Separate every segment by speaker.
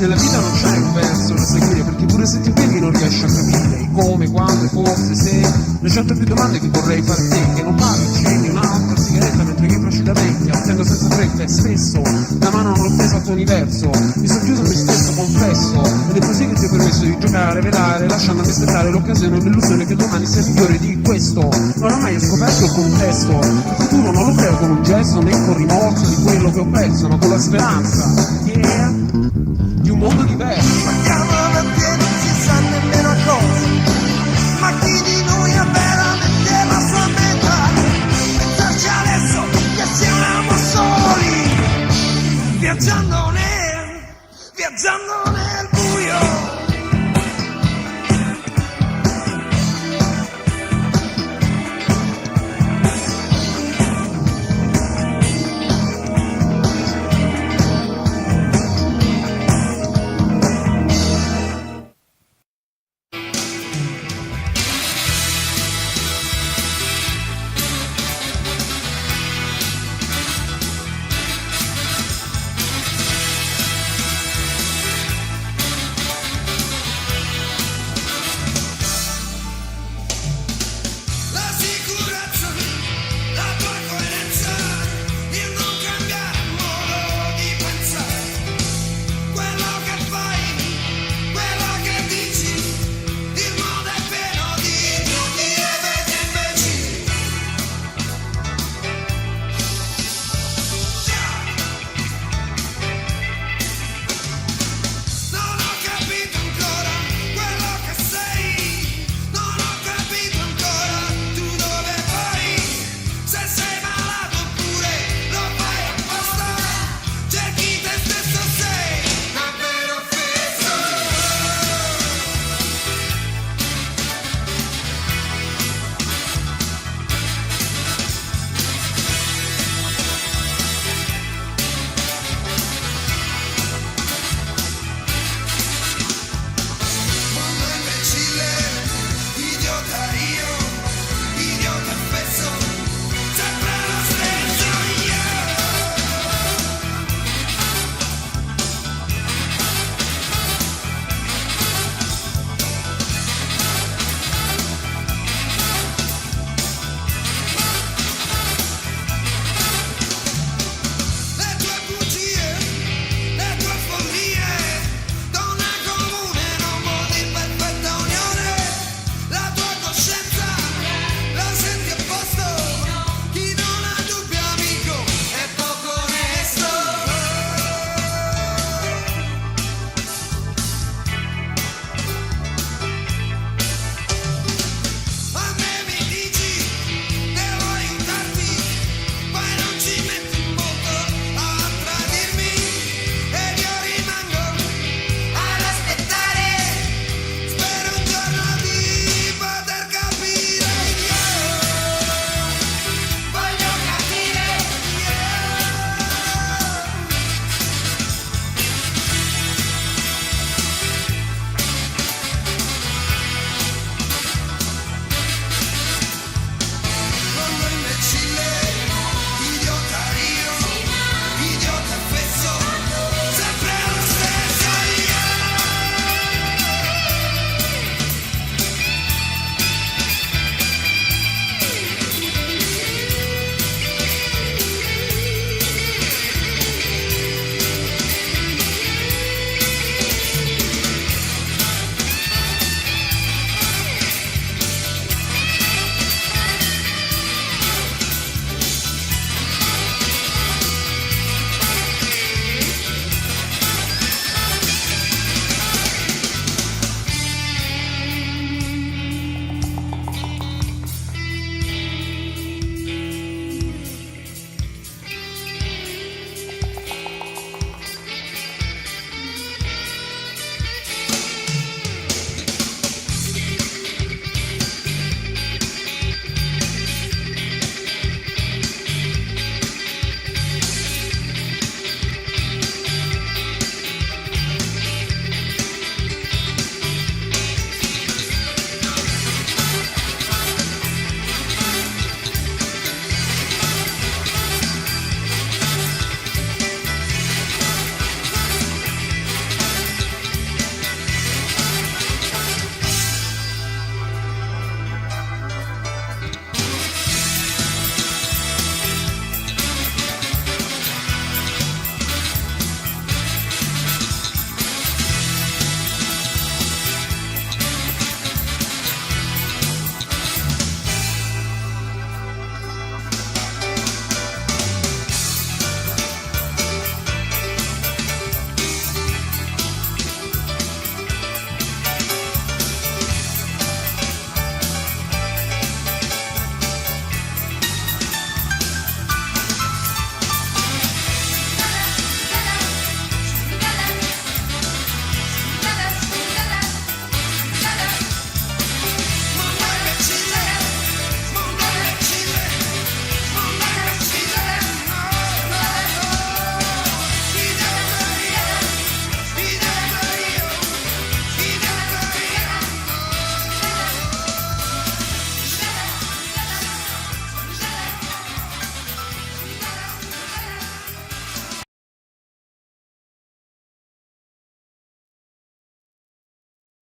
Speaker 1: Nella vita non c'è un verso da seguire, perché pure se ti vedi non riesci a capire i come, quando, forse, se. Le cento più domande che vorrei fare a te, che non parli, accendi un'altra sigaretta mentre che facci da vecchia, attendo senza fretta e spesso la mano non l'ho presa al tuo universo, mi sono chiuso a me stesso, confesso, ed è così che ti ho permesso di giocare, velare, lasciandomi aspettare l'occasione e l'illusione che domani sia migliore di questo. Oramai ho scoperto il contesto, il futuro non lo creo con un gesto, né con rimorso di quello che ho perso, ma con la speranza, yeah, di un mondo diverso.
Speaker 2: Guardiamo davanti e non si sa nemmeno a cosa, ma chi di noi ha veramente la sua metà? Pensarci adesso che siamo soli, viaggiando nel buio.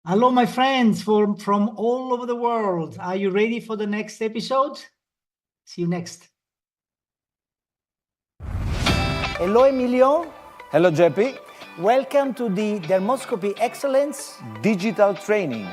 Speaker 3: Hello, my friends from all over the world. Are you ready for the next episode? See you next. Hello, Emilio.
Speaker 4: Hello, Jeppy.
Speaker 3: Welcome to the Dermoscopy Excellence
Speaker 4: Digital training.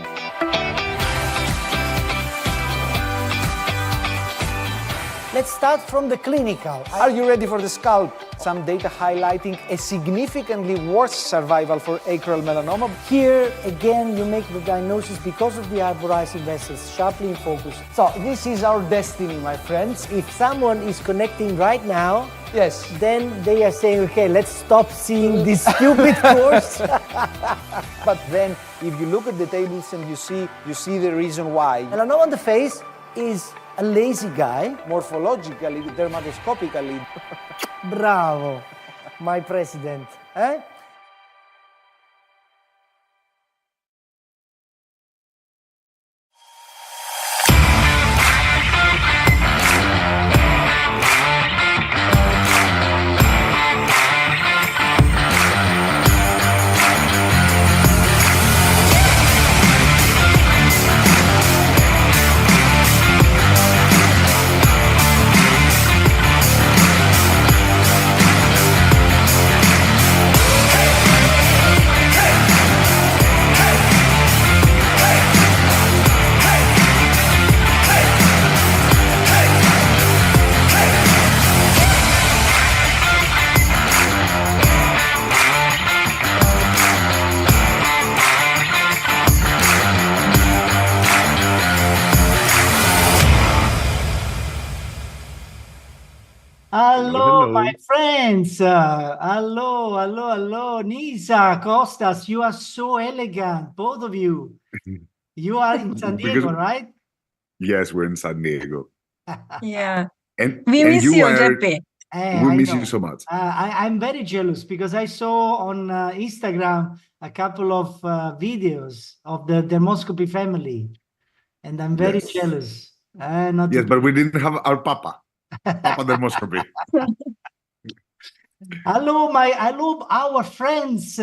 Speaker 3: Let's start from the clinical.
Speaker 4: Are you ready for the scalp? Some data highlighting a significantly worse survival for acral melanoma.
Speaker 3: Here, again, you make the diagnosis because of the arborizing vessels sharply in focus. So this is our destiny, my friends. If someone is connecting right now,
Speaker 4: Yes.
Speaker 3: then they are saying, okay, let's stop seeing this stupid course.
Speaker 4: But then, if you look at the tables and you see the reason why.
Speaker 3: Melanoma on the face is a lazy guy.
Speaker 4: Morphologically, dermatoscopically.
Speaker 3: Bravo, my president. Eh? Hello,
Speaker 5: Hello.
Speaker 3: my friends. Hello. Nisa, Costas, you are so elegant, both of you. You are in San
Speaker 5: Because-
Speaker 3: Diego, right?
Speaker 5: Yes, we're in San Diego.
Speaker 6: Yeah,
Speaker 5: And
Speaker 6: we
Speaker 5: and
Speaker 6: miss
Speaker 5: you
Speaker 6: you,
Speaker 5: are,
Speaker 6: Jeppy.
Speaker 5: we
Speaker 3: I
Speaker 5: miss
Speaker 3: know.
Speaker 5: you so much.
Speaker 3: I'm very jealous because I saw on Instagram a couple of videos of the Dermoscopy family, and I'm very
Speaker 5: Yes.
Speaker 3: jealous. Not
Speaker 5: Yes,
Speaker 3: to
Speaker 5: but we didn't have our Papa Dermoscopy.
Speaker 3: Hello, our friends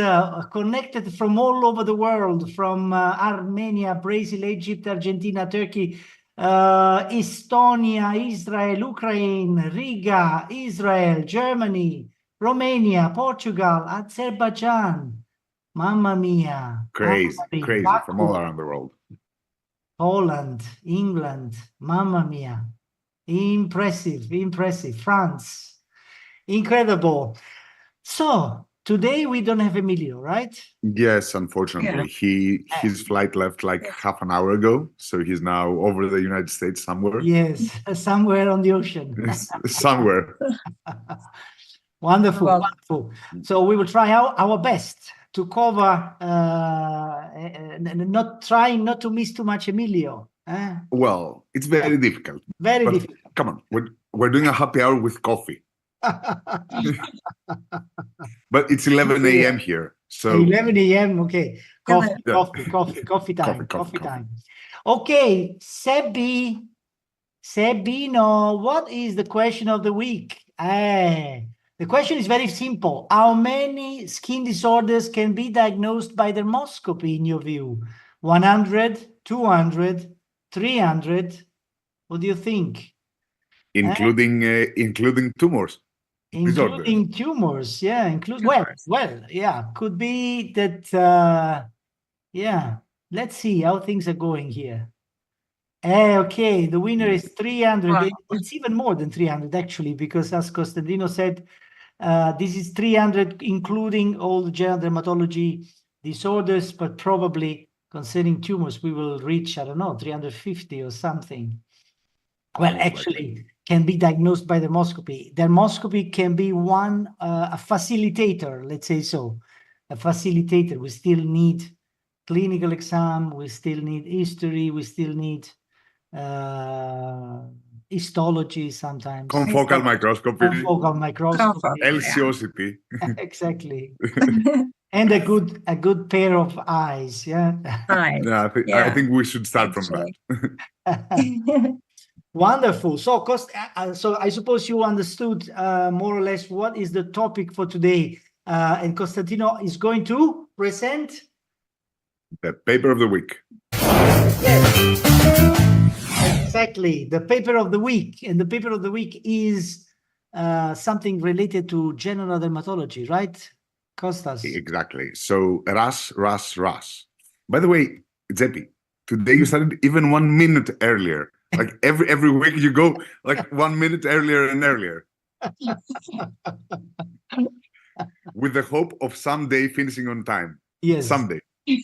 Speaker 3: connected from all over the world, from Armenia, Brazil, Egypt, Argentina, Turkey, Estonia, Israel, Ukraine, Riga, Israel, Germany, Romania, Portugal, Azerbaijan. Mamma mia.
Speaker 5: Crazy
Speaker 3: Hungary,
Speaker 5: from all
Speaker 3: Baku,
Speaker 5: around the world.
Speaker 3: Poland, England. Mamma mia. Impressive. France. Incredible. So today we don't have Emilio, right?
Speaker 5: Yes, unfortunately, his flight left like half an hour ago, so he's now over the United States somewhere.
Speaker 3: Yes, somewhere on the ocean.
Speaker 5: Somewhere.
Speaker 3: Wonderful,
Speaker 6: Well-
Speaker 3: wonderful. So we will try our best to cover, not trying not to miss too much Emilio.
Speaker 5: Well, it's very difficult.
Speaker 3: Very
Speaker 5: But
Speaker 3: difficult.
Speaker 5: come on, we're doing a happy hour with coffee. But it's 11 a.m. here, so
Speaker 3: 11 a.m. Okay. Coffee
Speaker 5: Yeah.
Speaker 3: time.
Speaker 5: Coffee.
Speaker 3: Coffee time. Okay, Sebino, what is the question of the week? The question is very simple. How many skin disorders can be diagnosed by dermoscopy in your view? 100, 200, 300? What do you think?
Speaker 5: including tumors.
Speaker 3: Including tumors, yeah.
Speaker 6: Tumors.
Speaker 3: Yeah. Could be that. Yeah. Let's see how things are going here. Okay, the winner is 300.
Speaker 6: Wow.
Speaker 3: It's even more than 300 actually, because as Costantino said, this is 300 including all the general dermatology disorders, but probably concerning tumors, we will reach, I don't know, 350 or something. Well,
Speaker 5: Most
Speaker 3: actually, can be diagnosed by dermoscopy. Dermoscopy can be one, a facilitator, let's say so. A facilitator. We still need clinical exam, we still need history, we still need histology sometimes.
Speaker 5: Confocal microscopy,
Speaker 3: Confocal microscopy.
Speaker 5: LCOCT.
Speaker 3: Exactly. And a good pair of eyes, yeah.
Speaker 6: Right.
Speaker 5: Yeah, I think we should start from that.
Speaker 6: Actually.
Speaker 3: Wonderful. So, so I suppose you understood more or less what is the topic for today. And Costantino is going to present.
Speaker 5: The paper of the week.
Speaker 3: Exactly, the paper of the week. And the paper of the week is something related to general dermatology, right, Kostas?
Speaker 5: Exactly. So RASH. By the way, Zepi, today you started even 1 minute earlier. Like every week you go like 1 minute earlier and earlier. With the hope of someday finishing on time.
Speaker 3: Yes.
Speaker 5: Someday.
Speaker 6: I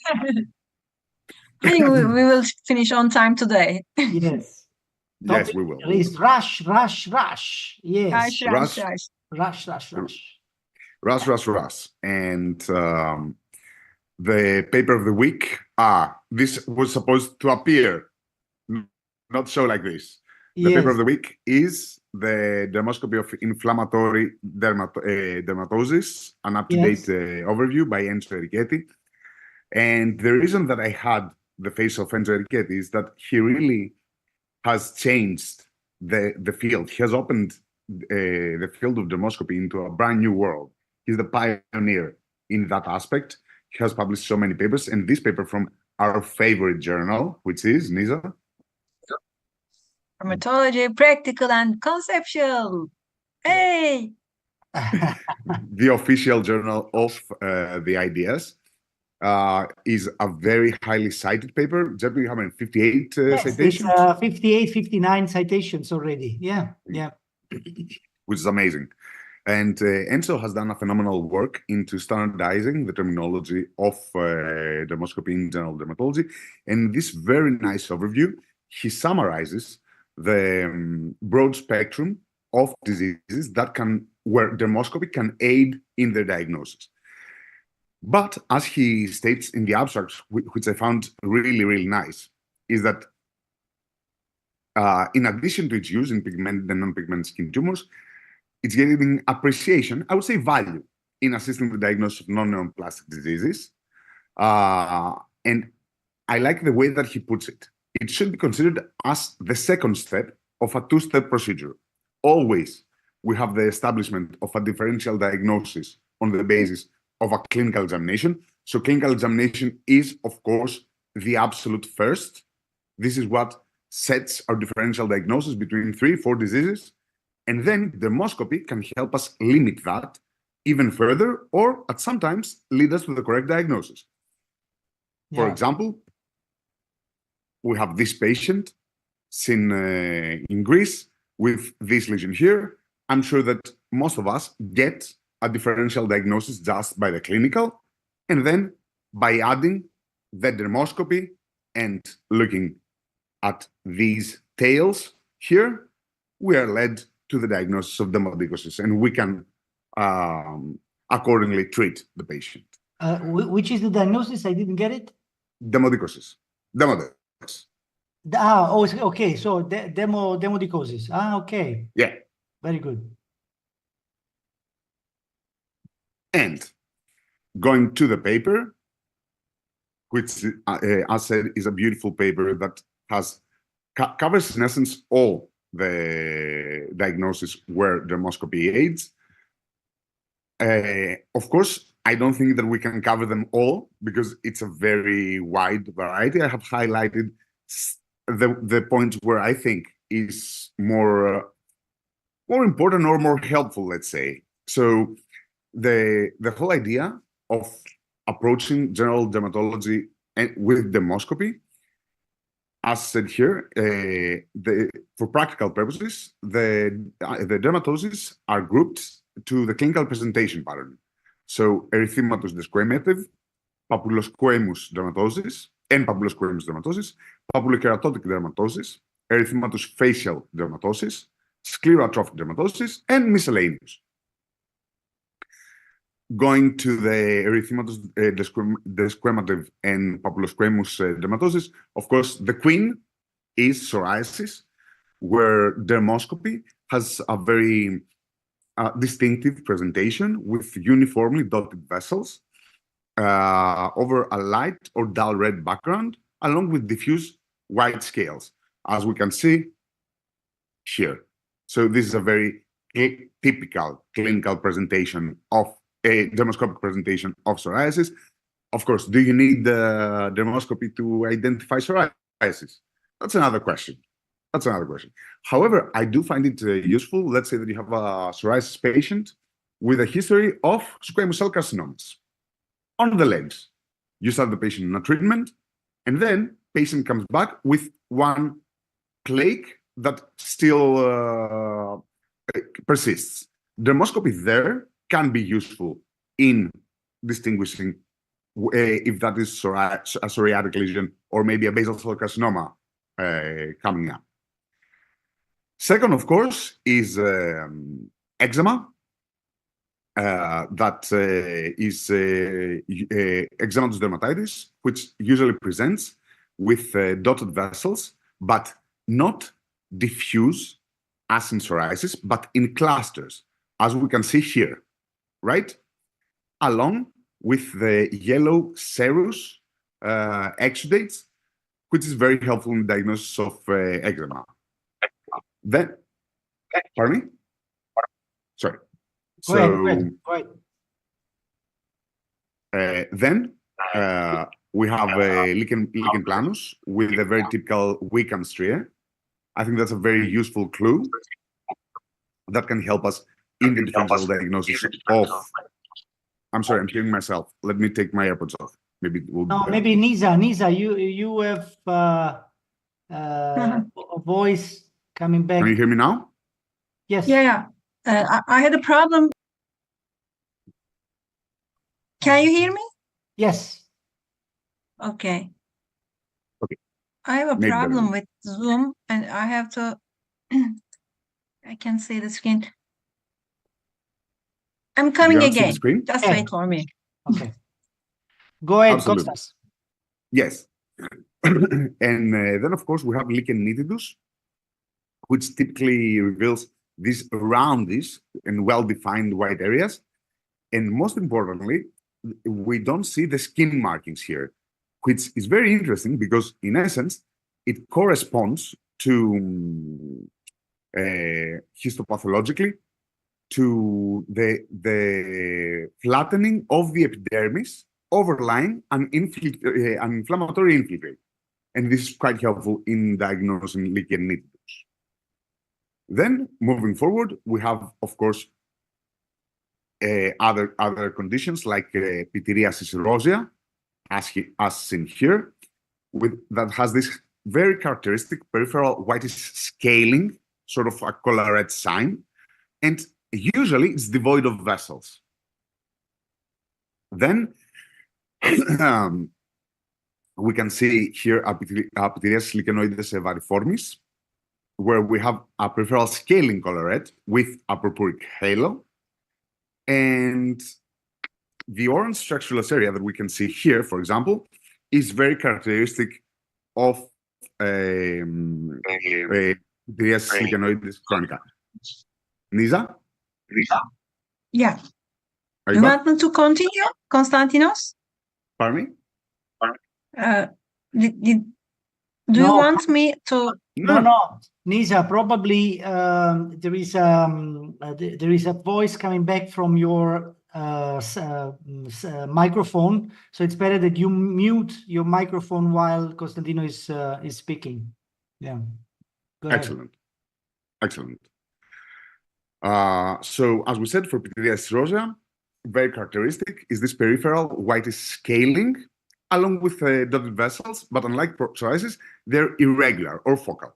Speaker 6: think we will finish on time today.
Speaker 3: Yes.
Speaker 5: Yes, we will.
Speaker 3: Is rush. Yes.
Speaker 6: Rush.
Speaker 3: Rush.
Speaker 5: And the paper of the week. This was supposed to appear, not show like this. The paper of the week is the Dermoscopy of Inflammatory Dermatosis, an up-to-date overview by Enzo Erichetti. And the reason that I had the face of Enzo Erichetti is that he really has changed the field. He has opened the field of dermoscopy into a brand new world. He's the pioneer in that aspect. He has published so many papers, and this paper from our favorite journal, which is Nisa?
Speaker 6: Dermatology, practical and conceptual. Hey!
Speaker 5: The official journal of the ideas. Is a very highly cited paper. Jeff, how many? 58 citations?
Speaker 3: 58, 59 citations already. Yeah.
Speaker 5: Which is amazing. And Enzo has done a phenomenal work into standardizing the terminology of dermoscopy in general dermatology. And this very nice overview, he summarizes the broad spectrum of diseases where dermoscopy can aid in their diagnosis. But as he states in the abstract, which I found really, really nice, is that in addition to its use in pigmented and non-pigmented skin tumors, it's getting appreciation, I would say value, in assisting the diagnosis of non-neoplastic diseases. And I like the way that he puts it. It should be considered as the second step of a two-step procedure. Always, we have the establishment of a differential diagnosis on the basis of a clinical examination. So clinical examination is, of course, the absolute first. This is what sets our differential diagnosis between 3-4 diseases. And then dermoscopy can help us limit that even further, or at sometimes lead us to the correct diagnosis. For example, we have this patient seen in Greece with this lesion here. I'm sure that most of us get a differential diagnosis just by the clinical, and then by adding the dermoscopy and looking at these tails here, we are led to the diagnosis of dermatitis, and we can accordingly treat the patient.
Speaker 3: Which is the diagnosis? I didn't get it.
Speaker 5: Dermatitis.
Speaker 3: Okay. So demodicosis. Okay.
Speaker 5: Yeah.
Speaker 3: Very good.
Speaker 5: And going to the paper, which, as said, is a beautiful paper that covers, in essence, all the diagnosis where dermoscopy aids. Of course, I don't think that we can cover them all because it's a very wide variety. I have highlighted the points where I think is more important or more helpful, let's say. So the whole idea of approaching general dermatology with dermoscopy, as said here, for practical purposes, the dermatoses are grouped to the clinical presentation pattern. So erythematous desquamative, papulosquamous dermatosis, and papulosquamous dermatosis, papulokeratotic dermatosis, erythematous facial dermatosis, scleroatrophic dermatosis, and miscellaneous. Going to the erythematous desquamative and papulosquamous dermatosis, of course, the queen is psoriasis, where dermoscopy has a very distinctive presentation with uniformly dotted vessels over a light or dull red background, along with diffuse white scales, as we can see here. So this is a very typical clinical presentation of a dermoscopic presentation of psoriasis. of course, do you need the dermoscopy to identify psoriasis? That's another question. That's another question. However, I do find it useful. Let's say that you have a psoriasis patient with a history of squamous cell carcinomas on the legs. You start the patient on a treatment, and then patient comes back with one plaque that still persists. Dermoscopy there can be useful in distinguishing if that is a psoriatic lesion or maybe a basal cell carcinoma coming up. Second, of course, is eczema. That is eczematous dermatitis, which usually presents with dotted vessels, but not diffuse as in psoriasis, but in clusters, as we can see here, right? Along with the yellow serous exudates, which is very helpful in diagnosis of eczema. Then, pardon me? Sorry.
Speaker 3: Go ahead.
Speaker 5: Then we have lichen planus with a very typical Wickham stria. I think that's a very useful clue that can help us in the differential diagnosis of. I'm sorry, I'm hearing myself. Let me take my AirPods off. Maybe it will.
Speaker 3: No, maybe Nisa, you have a voice coming back.
Speaker 5: Can you hear me now?
Speaker 3: Yes.
Speaker 6: Yeah. I had a problem. Can you hear me?
Speaker 3: Yes.
Speaker 6: Okay.
Speaker 5: Okay.
Speaker 6: I have a
Speaker 5: Maybe
Speaker 6: problem
Speaker 5: better.
Speaker 6: with Zoom, and I have to. I can see the screen. I'm coming
Speaker 5: You can't see the
Speaker 6: again.
Speaker 5: screen?
Speaker 6: Just
Speaker 3: Yeah.
Speaker 6: wait for me.
Speaker 3: Okay. Go ahead,
Speaker 5: Absolutely.
Speaker 3: Kostas.
Speaker 5: Yes. And then, of course, we have lichen nitidus, which typically reveals these roundish and well-defined white areas. And most importantly, we don't see the skin markings here, which is very interesting because, in essence, it corresponds to histopathologically to the flattening of the epidermis overlying an inflammatory infiltrate. And this is quite helpful in diagnosing lichen nitidus. Then, moving forward, we have, of course, other conditions like pityriasis rosea, as seen here, that has this very characteristic peripheral whitish scaling, sort of a collarette sign, and usually it's devoid of vessels. Then we can see here pityriasis lichenoides variformis, where we have a peripheral scaling collarette with a purpuric halo. And the orange structureless area that we can see here, for example, is very characteristic of pityriasis lichenoides chronica. Nisa?
Speaker 6: Yeah.
Speaker 5: Are
Speaker 6: You
Speaker 5: you
Speaker 6: want
Speaker 5: back?
Speaker 6: me to continue, Konstantinos?
Speaker 5: Pardon me?
Speaker 6: Do you
Speaker 3: No.
Speaker 6: want me to?
Speaker 3: No. Nisa, probably there is a voice coming back from your microphone, so it's better that you mute your microphone while Constantino is speaking. Yeah. Go ahead.
Speaker 5: Excellent. So, as we said, for pityriasis rosea, very characteristic is this peripheral whitish scaling along with dotted vessels, but unlike psoriasis, they're irregular or focal.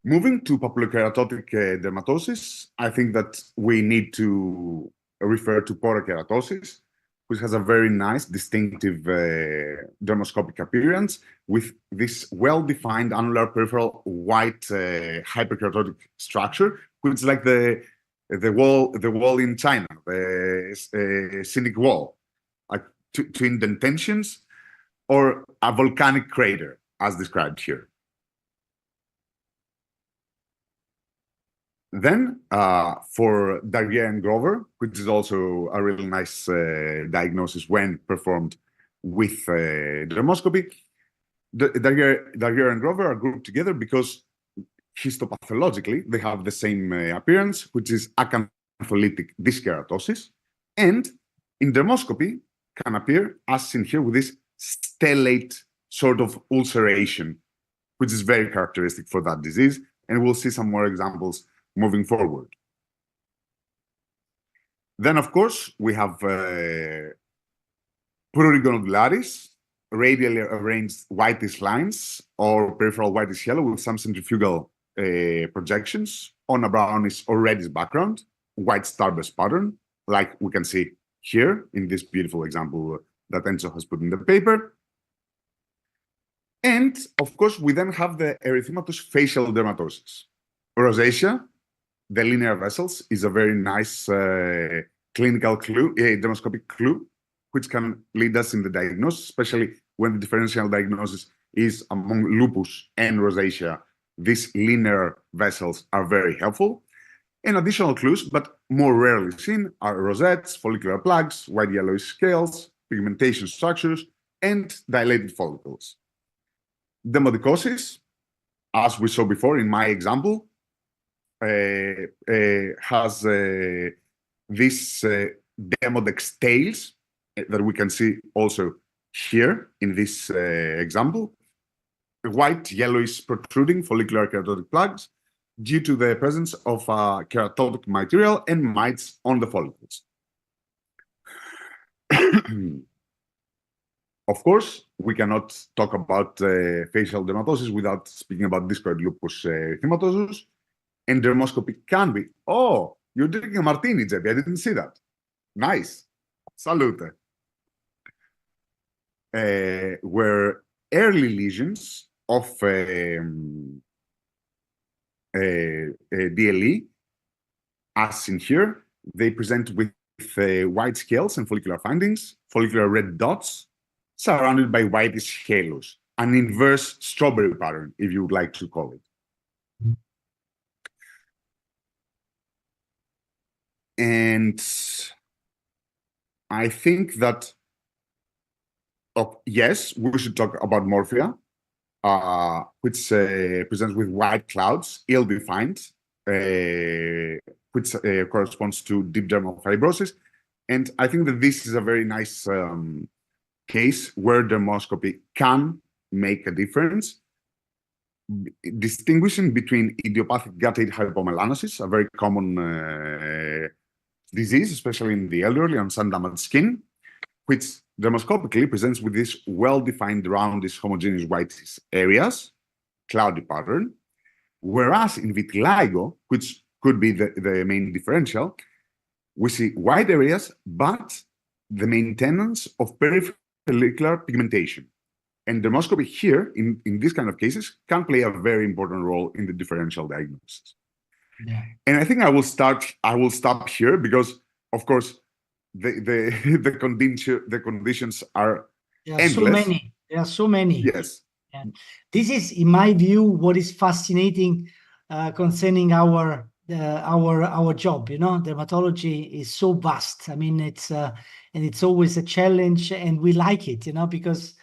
Speaker 5: Moving to papullokeratotic dermatosis, I think that we need to refer to porokeratosis, which has a very nice, distinctive dermoscopic appearance with this well-defined annular peripheral white hyperkeratotic structure, which is like the wall in China, the scenic wall, like two indentations or a volcanic crater, as described here. Then for Darriere and Grover, which is also a really nice diagnosis when performed with dermoscopy, Darriere and Grover are grouped together because histopathologically they have the same appearance, which is acantholytic dyskeratosis, and in dermoscopy can appear, as seen here, with this stellate sort of ulceration, which is very characteristic for that disease. And we'll see some more examples moving forward. Then, of course, we have prurigo nodularis, radially arranged whitish lines or peripheral whitish yellow with some centrifugal projections on a brownish or reddish background, white starburst pattern, like we can see here in this beautiful example that Enzo has put in the paper. And of course, we then have the erythematous facial dermatosis. Rosacea, the linear vessels, is a very nice clinical clue, dermoscopic clue, which can lead us in the diagnosis, especially when the differential diagnosis is among lupus and rosacea. These linear vessels are very helpful. And additional clues, but more rarely seen, are rosettes, follicular plugs, white yellowish scales, pigmentation structures, and dilated follicles. Demodicosis, as we saw before in my example, has these demodex tails that we can see also here in this example. White, yellowish protruding follicular keratotic plugs due to the presence of keratotic material and mites on the follicles. Of course, we cannot talk about facial dermatosis without speaking about discoid lupus erythematosus. And dermoscopy can be. Oh, you're drinking a martini, Jeppy. I didn't see that. Nice. Salute. Where early lesions of DLE, as in here, they present with white scales and follicular findings, follicular red dots, surrounded by whitish halos, an inverse strawberry pattern, if you would like to call it. And I think that, yes, we should talk about morphia, which presents with white clouds, ill-defined, which corresponds to deep dermal fibrosis. And I think that this is a very nice case where dermoscopy can make a difference, distinguishing between idiopathic guttate hypomelanosis, a very common disease, especially in the elderly on sun-damaged skin, which dermoscopically presents with these well-defined roundish homogeneous whitish areas, cloudy pattern, whereas in vitiligo, which could be the main differential, we see white areas, but the maintenance of peripheral pigmentation. And dermoscopy here, in this kind of cases, can play a very important role in the differential diagnosis.
Speaker 3: Yeah.
Speaker 5: And I think I will stop here because, of course, the conditions are endless.
Speaker 3: So many. There are so many.
Speaker 5: Yes.
Speaker 3: And this is, in my view, what is fascinating concerning our job. You know, dermatology is so vast. I mean, it's and it's always a challenge, and we like it. You know, because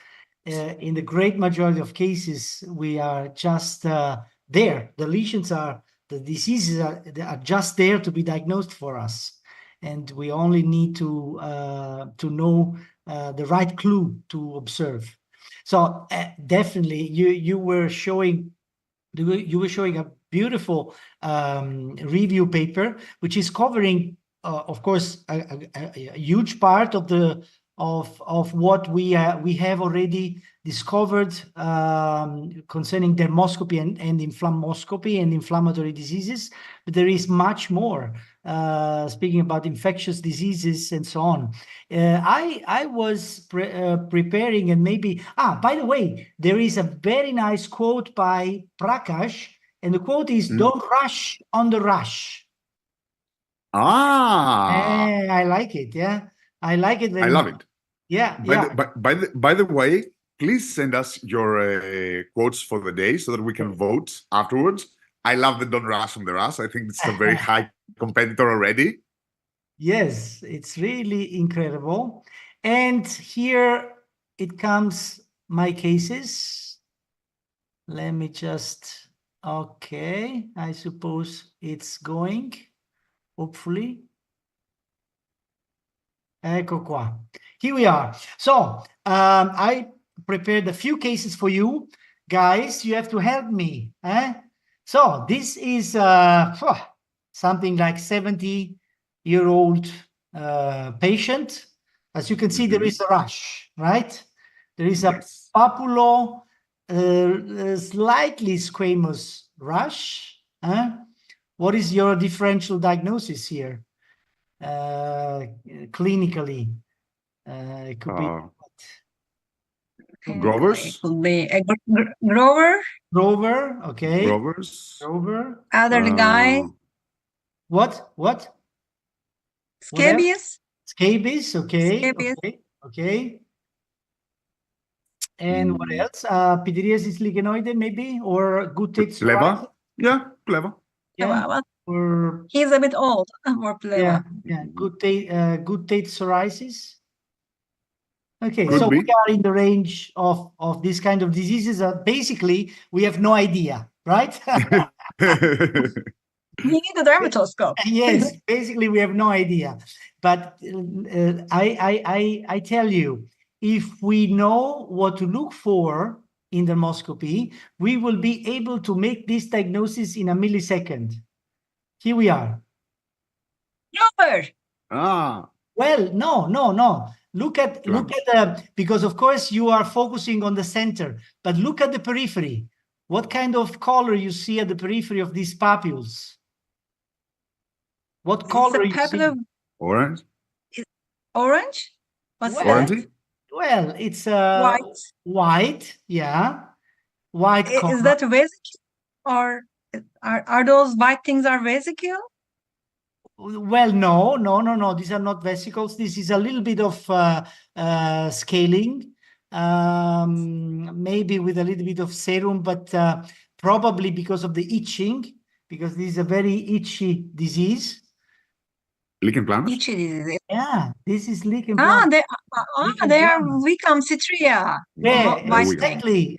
Speaker 3: in the great majority of cases, we are just there. The lesions are, the diseases are just there to be diagnosed for us, and we only need to know the right clue to observe. So definitely, you were showing a beautiful review paper, which is covering, of course, a huge part of the of what we have already discovered concerning dermoscopy and inflammoscopy and inflammatory diseases, but there is much more. Speaking about infectious diseases and so on. I was preparing, and maybe, by the way, there is a very nice quote by Prakash, and the quote is, "Don't rush on the rush." I like it. Yeah, I like it very much.
Speaker 5: I love it.
Speaker 3: Yeah,
Speaker 5: By the way, please send us your quotes for the day so that we can vote afterwards. I love the "Don't rush on the rush." I think it's a very high competitor already.
Speaker 3: Yes, it's really incredible. And here it comes, my cases. Let me just, okay, I suppose it's going, hopefully. Ecco qua. Here we are. So I prepared a few cases for you. Guys, you have to help me. So this is something like 70-year-old patient. As you can see, there is a rash, right? There is a
Speaker 5: Yes.
Speaker 3: papulo, slightly squamous rash. What is your differential diagnosis here? Clinically, it could be
Speaker 5: Grovers?
Speaker 6: It could be a grower,
Speaker 3: Grover, okay.
Speaker 5: Grovers?
Speaker 3: Grover.
Speaker 6: other guy,
Speaker 3: What? What else?
Speaker 6: scabies.
Speaker 3: Scabies, okay.
Speaker 6: Scabies.
Speaker 3: Okay. Okay. And what
Speaker 5: Mm.
Speaker 3: else? Pityriasis lichenoide, maybe, or guttate psoriasis.
Speaker 5: Pleva? Yeah, Pleva.
Speaker 3: Yeah.
Speaker 6: Well,
Speaker 3: Or
Speaker 6: he's a bit old, more
Speaker 3: yeah,
Speaker 6: pleva.
Speaker 3: yeah. Guttate psoriasis. Okay,
Speaker 5: Could
Speaker 3: so
Speaker 5: be.
Speaker 3: we are in the range of this kind of diseases. Basically, we have no idea, right?
Speaker 6: You need a dermatoscope.
Speaker 3: Yes, basically we have no idea. But I tell you, if we know what to look for in dermoscopy, we will be able to make this diagnosis in a millisecond. Here we are.
Speaker 6: Grower.
Speaker 5: Ah,
Speaker 3: Well, no. Look at because of course you are focusing on the center, but look at the periphery. What kind of color you see at the periphery of these papules? What
Speaker 6: It's
Speaker 3: color
Speaker 6: a
Speaker 3: you see?
Speaker 6: papular
Speaker 5: orange?
Speaker 6: orange. What's
Speaker 3: Well,
Speaker 6: that?
Speaker 5: Orangey?
Speaker 3: Well, it's
Speaker 6: White.
Speaker 3: white, yeah. White
Speaker 6: Is
Speaker 3: color.
Speaker 6: that a vesicule, or are those white things are vesicule?
Speaker 3: Well, no. These are not vesicles. This is a little bit of scaling, maybe with a little bit of serum, but probably because of the itching, because this is a very itchy disease.
Speaker 5: Lichen planus?
Speaker 6: Itchy disease.
Speaker 3: Yeah, this is lichen
Speaker 6: Ah,
Speaker 3: planus.
Speaker 6: they are Wickham citria.
Speaker 3: Yeah,
Speaker 6: White
Speaker 3: exactly.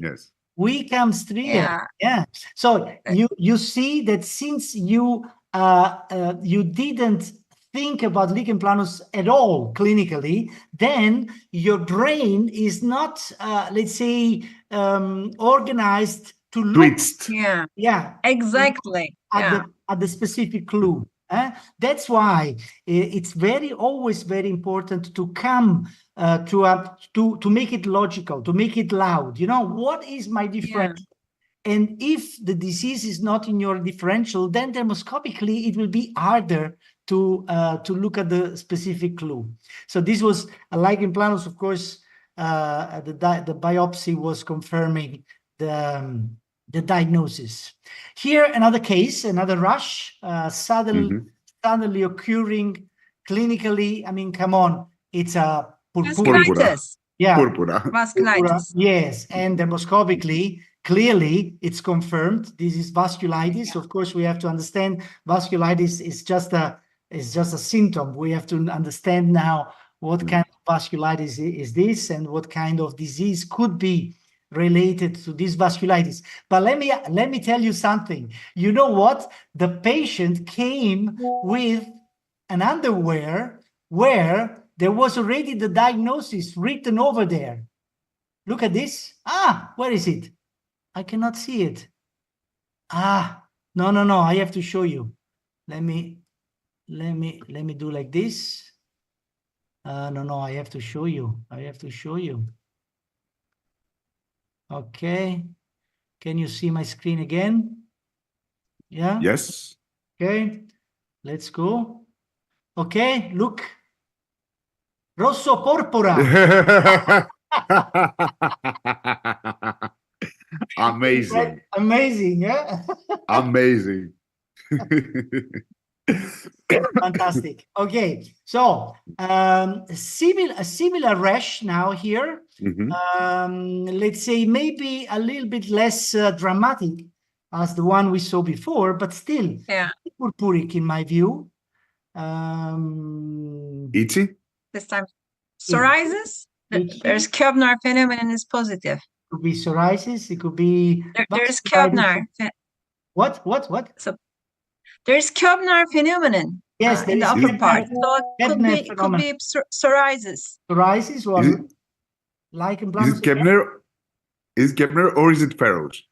Speaker 5: Yes.
Speaker 3: Wickham stria.
Speaker 6: Yeah.
Speaker 3: Yeah. So you see that since you didn't think about lichen planus at all clinically, then your brain is not, let's say, organized to look.
Speaker 5: Twitched.
Speaker 6: Yeah.
Speaker 3: Yeah.
Speaker 6: Exactly. Yeah.
Speaker 3: At the specific clue. That's why it's always very important to come to make it logical, to make it loud. You know, what is my differential? And if the disease is not in your differential, then dermoscopically it will be harder to look at the specific clue. So this was a lichen planus, of course. The biopsy was confirming the diagnosis. Here, another case, another rash, suddenly occurring clinically. I mean, come on, it's a purpura.
Speaker 6: Vasculitis.
Speaker 3: Yeah,
Speaker 5: Purpura.
Speaker 6: Vasculitis.
Speaker 3: yes, and dermoscopically, clearly, it's confirmed. This is vasculitis. Of course, we have to understand vasculitis is just a symptom. We have to understand now what kind of vasculitis is this, and what kind of disease could be related to this vasculitis. But let me tell you something. You know what? The patient came with an underwear where there was already the diagnosis written over there. Look at this. Where is it? I cannot see it. No. I have to show you. Let me do like this. No. I have to show you. Okay. Can you see my screen again? Yeah.
Speaker 5: Yes.
Speaker 3: Okay. Let's go. Okay. Look. Rosso porpora.
Speaker 5: Amazing.
Speaker 3: Amazing, yeah?
Speaker 5: Amazing.
Speaker 3: Fantastic. Okay, so a similar rash now here. Let's say maybe a little bit less dramatic as the one we saw before, but still purpuric in my view.
Speaker 5: Itchy?
Speaker 6: This time, psoriasis. There's Koebner phenomenon is positive.
Speaker 3: It could be psoriasis. It could be.
Speaker 6: There's Koebner.
Speaker 3: What?
Speaker 6: So there's Koebner phenomenon.
Speaker 3: Yes, there
Speaker 6: in the
Speaker 3: is
Speaker 6: upper part.
Speaker 3: Kepner-
Speaker 6: So it
Speaker 3: Kepner
Speaker 6: could
Speaker 3: phenomenon.
Speaker 6: be psoriasis.
Speaker 3: Psoriasis or
Speaker 5: Is it,
Speaker 3: lichen
Speaker 5: is
Speaker 3: planus
Speaker 5: it Kepner? Is it Kepner or is it Ferros?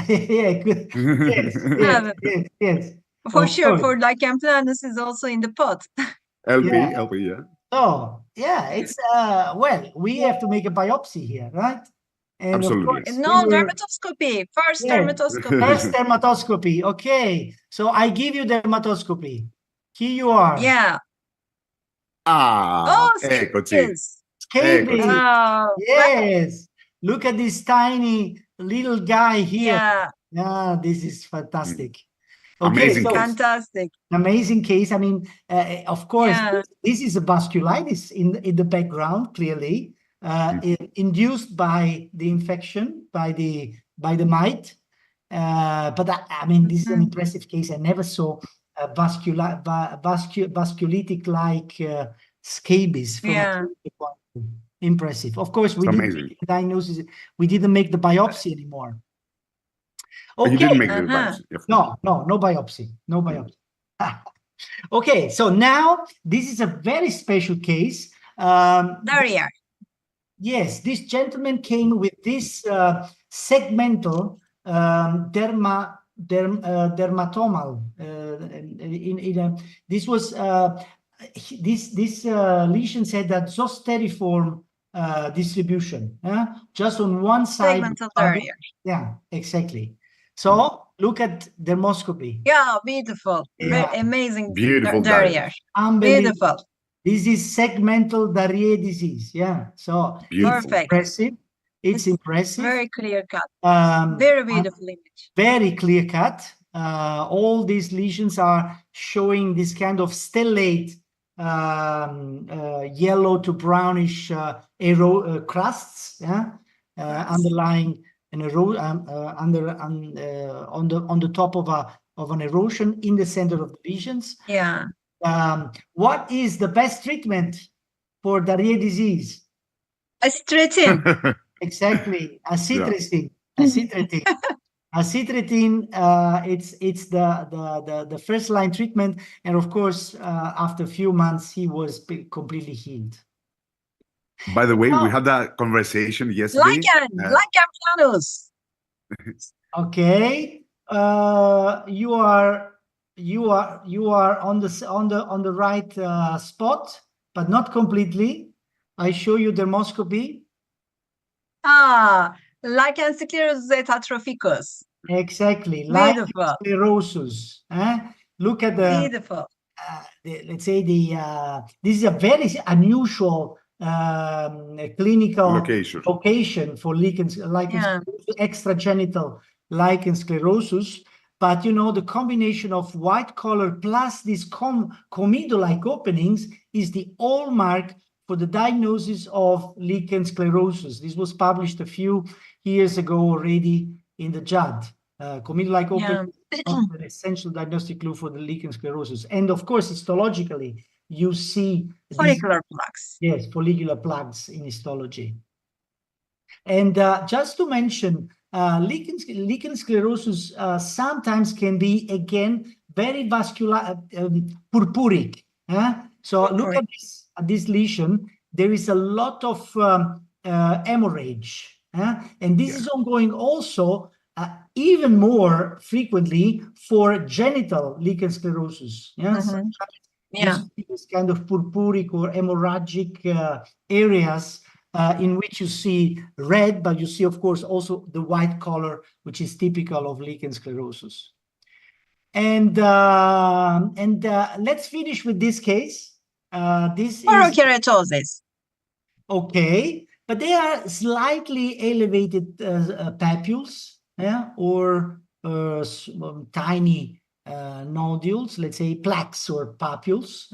Speaker 3: yeah, good. Yes, yes, yes, yes.
Speaker 6: For
Speaker 3: Of
Speaker 6: sure,
Speaker 3: course.
Speaker 6: for lichen planus is also in the pot.
Speaker 5: LP,
Speaker 3: Yeah.
Speaker 5: LP, yeah.
Speaker 3: So yeah, it's well, we have to make a biopsy here, right? And of
Speaker 5: Absolutely.
Speaker 3: course,
Speaker 6: No,
Speaker 3: we were,
Speaker 6: dermatoscopy. First
Speaker 3: yeah,
Speaker 6: dermatoscopy.
Speaker 3: first dermatoscopy. Okay, so I give you dermatoscopy. Here you are.
Speaker 6: Yeah.
Speaker 5: Ah,
Speaker 6: Oh,
Speaker 5: eccoci.
Speaker 6: scabies.
Speaker 3: Scabies.
Speaker 5: Eccoci.
Speaker 6: Oh,
Speaker 3: Yes. Look at this tiny little guy here.
Speaker 6: yeah.
Speaker 3: Yeah, this is fantastic. Okay,
Speaker 5: Amazing
Speaker 3: so
Speaker 5: case.
Speaker 6: Fantastic.
Speaker 3: amazing case. I mean, of course,
Speaker 6: Yeah.
Speaker 3: this is a vasculitis in the background, clearly induced by the infection, by the mite. But I mean, this is an impressive case. I never saw a vasculitic like scabies from a
Speaker 6: Yeah.
Speaker 3: clinical point of view. Impressive. Of course, we
Speaker 5: It's
Speaker 3: didn't
Speaker 5: amazing.
Speaker 3: make the diagnosis. We didn't make the biopsy anymore.
Speaker 5: You
Speaker 3: Okay.
Speaker 5: didn't make the
Speaker 6: Uh-huh.
Speaker 5: biopsy, of course.
Speaker 3: No biopsy. No biopsy. Okay, so now this is a very special case.
Speaker 6: Diarrhea.
Speaker 3: Yes, this gentleman came with this segmental dermatomal. This was this lesions had a zoosteriform distribution, just on one side.
Speaker 6: Segmental diarrhea.
Speaker 3: Yeah, exactly. So look at dermoscopy.
Speaker 6: Yeah, beautiful.
Speaker 3: Yeah.
Speaker 6: Very amazing
Speaker 5: Beautiful
Speaker 6: diarrhea.
Speaker 3: Unbelievable.
Speaker 6: Beautiful.
Speaker 3: This is segmental diarrhea disease. Yeah. So
Speaker 5: Beautiful.
Speaker 3: it's
Speaker 6: Perfect.
Speaker 3: impressive. It's impressive.
Speaker 6: Very clear cut.
Speaker 3: Um,
Speaker 6: Very beautiful image.
Speaker 3: very clear cut. All these lesions are showing this kind of stellate yellow to brownish crusts, yeah, underlying an on the top of an erosion in the center of the lesions.
Speaker 6: Yeah.
Speaker 3: What is the best treatment for diarrhea disease?
Speaker 6: Acetretin.
Speaker 3: Exactly, acitretin. Acitretin. Acitretin, it's the first line treatment, and of course, after a few months, he was completely healed.
Speaker 5: By the way, we had that conversation yesterday.
Speaker 6: Lichen planus.
Speaker 3: Okay, you are on the right spot, but not completely. I show you dermoscopy.
Speaker 6: Lichen sclerosus atatrophicus.
Speaker 3: Exactly, lichen
Speaker 6: Beautiful.
Speaker 3: sclerosus. Look at the
Speaker 6: Beautiful.
Speaker 3: let's say this is a very unusual clinical location for lichen
Speaker 6: Yeah.
Speaker 3: sclerosus, extragenital lichen sclerosus. But you know, the combination of white color plus these comedo-like openings is the hallmark for the diagnosis of lichen sclerosus. This was published a few years ago already in the JAD. Comedo-like openings, not an essential diagnostic clue for the lichen sclerosus. And of course, histologically, you see
Speaker 6: Follicular plaques.
Speaker 3: Yes, follicular plugs in histology. And just to mention, lichen sclerosus sometimes can be, again, very vascular, purpuric. So look at this lesion. There is a lot of hemorrhage. And this is ongoing also even more frequently for genital lichen sclerosus. You see this kind of purpuric or hemorrhagic areas in which you see red, but you see, of course, also the white color, which is typical of lichen sclerosus. And let's finish with this case. This is
Speaker 6: Porokeratosis.
Speaker 3: okay, but they are slightly elevated papules, or tiny nodules, let's say plaques or papules.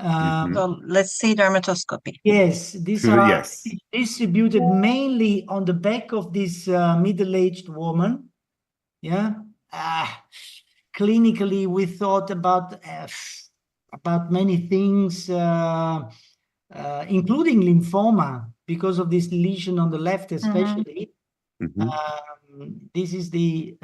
Speaker 6: So let's see dermatoscopy.
Speaker 3: Yes, these are
Speaker 5: Yes.
Speaker 3: distributed mainly on the back of this middle-aged woman. Yeah. Clinically, we thought about many things, including lymphoma, because of this lesion on the left, especially. This is the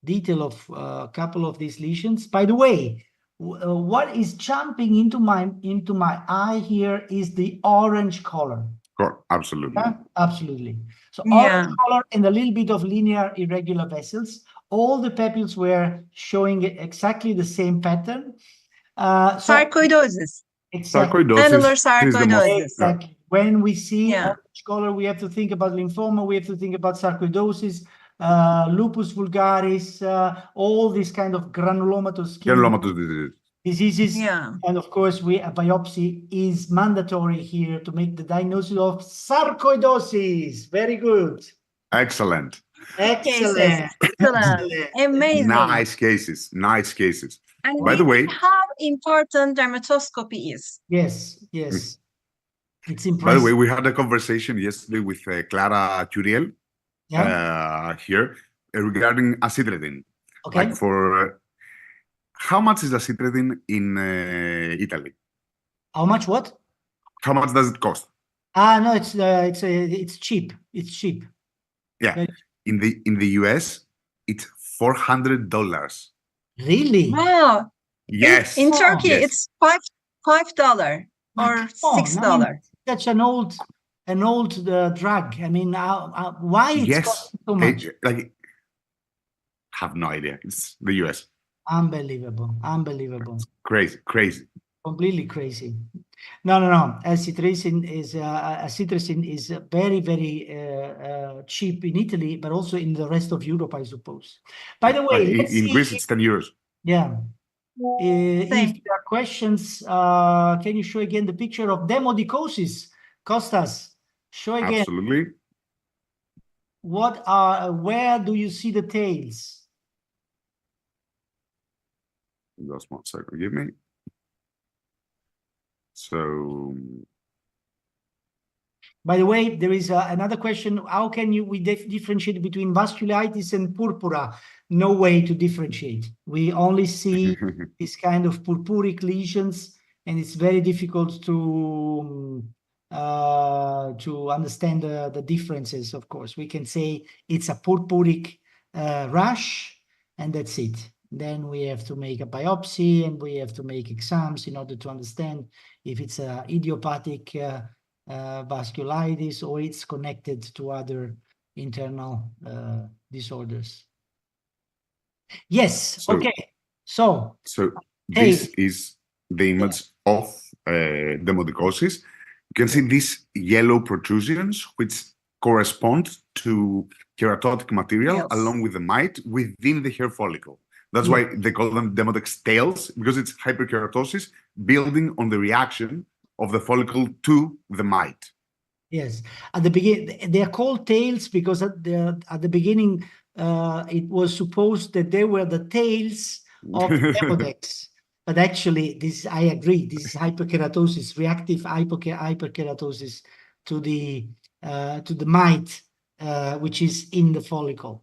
Speaker 3: detail of a couple of these lesions. By the way, What is jumping into my eye here is the orange color.
Speaker 5: Absolutely.
Speaker 3: Yeah, absolutely. So
Speaker 6: Yeah.
Speaker 3: orange color and a little bit of linear irregular vessels. All the papules were showing exactly the same pattern.
Speaker 6: Sarcoidosis.
Speaker 3: Exactly.
Speaker 6: Annular
Speaker 5: Sarcoidosis is the most.
Speaker 3: Exactly. When we see
Speaker 6: Yeah.
Speaker 3: orange color, we have to think about lymphoma, we have to think about sarcoidosis, lupus vulgaris, all these kind of granulomatous skin
Speaker 5: Granulomatous disease.
Speaker 3: diseases.
Speaker 6: Yeah.
Speaker 3: And of course, a biopsy is mandatory here to make the diagnosis of sarcoidosis. Very good.
Speaker 5: Excellent.
Speaker 6: Cases.
Speaker 3: Excellent.
Speaker 6: Excellent.
Speaker 3: Excellent.
Speaker 6: Amazing.
Speaker 5: Nice cases. Nice cases.
Speaker 6: And
Speaker 5: By the way,
Speaker 6: how important dermatoscopy is.
Speaker 3: Yes, yes. It's
Speaker 5: by the way,
Speaker 3: impressive.
Speaker 5: we had a conversation yesterday with Clara Turiel here regarding acitretin.
Speaker 3: Okay.
Speaker 5: Like for how much is acitretin in Italy?
Speaker 3: How much what?
Speaker 5: How much does it cost?
Speaker 3: No, it's cheap. It's cheap.
Speaker 5: Yeah,
Speaker 3: Very-
Speaker 5: in the US, it's $400.
Speaker 3: Really?
Speaker 6: Wow.
Speaker 5: Yes.
Speaker 6: In Turkey,
Speaker 5: Yes.
Speaker 6: it's $5 or $6.
Speaker 3: Such an old drug. I mean, why it's
Speaker 5: Yes.
Speaker 3: costing so much?
Speaker 5: Like, have no idea. It's the US.
Speaker 3: Unbelievable. Unbelievable.
Speaker 5: Crazy.
Speaker 3: Completely crazy. No. Acitretin is very, very cheap in Italy, but also in the rest of Europe, I suppose. By the way, let's
Speaker 5: in
Speaker 3: see.
Speaker 5: Greece, it's 10 euros.
Speaker 3: Yeah. If
Speaker 6: Same.
Speaker 3: there are questions, can you show again the picture of demodicosis? Costas, show again.
Speaker 5: Absolutely.
Speaker 3: Where do you see the tails?
Speaker 5: Just 1 second, give me. So,
Speaker 3: By the way, there is another question. How can we differentiate between vasculitis and purpura? No way to differentiate. We only see this kind of purpuric lesions, and it's very difficult to understand the differences. Of course, we can say it's a purpuric rash, and that's it. Then we have to make a biopsy, and we have to make exams in order to understand if it's a idiopathic vasculitis or it's connected to other internal disorders. Yes. Okay. So
Speaker 5: this is the image of demodicosis. You can see these yellow protrusions, which correspond to keratotic material along with the mite within the hair follicle. That's why they call them demodex tails, because it's hyperkeratosis building on the reaction of the follicle to the mite.
Speaker 3: Yes, at the beginning they are called tails because at the beginning it was supposed that they were the tails of demodex, but actually I agree, this is hyperkeratosis, reactive hyperkeratosis to the mite which is in the follicle,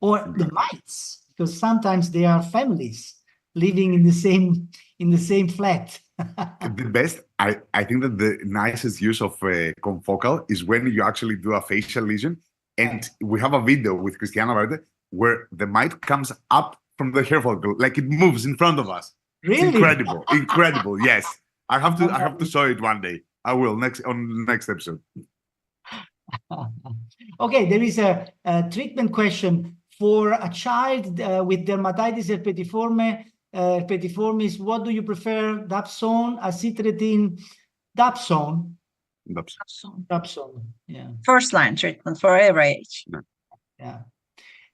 Speaker 3: or the mites, because sometimes they are families living in the same flat.
Speaker 5: The best, I think that the nicest use of confocal is when you actually do a facial lesion. And we have a video with Cristiana about it where the mite comes up from the hair follicle, like it moves in front of us.
Speaker 3: Really?
Speaker 5: It's incredible. Incredible. Yes. I have to show it one day. I will on next episode.
Speaker 3: Okay, there is a treatment question for a child with dermatitis herpetiformis. What do you prefer, dapsone, acitretin? Dapsone. Dapsone. Yeah.
Speaker 6: First line treatment for every age.
Speaker 3: Yeah.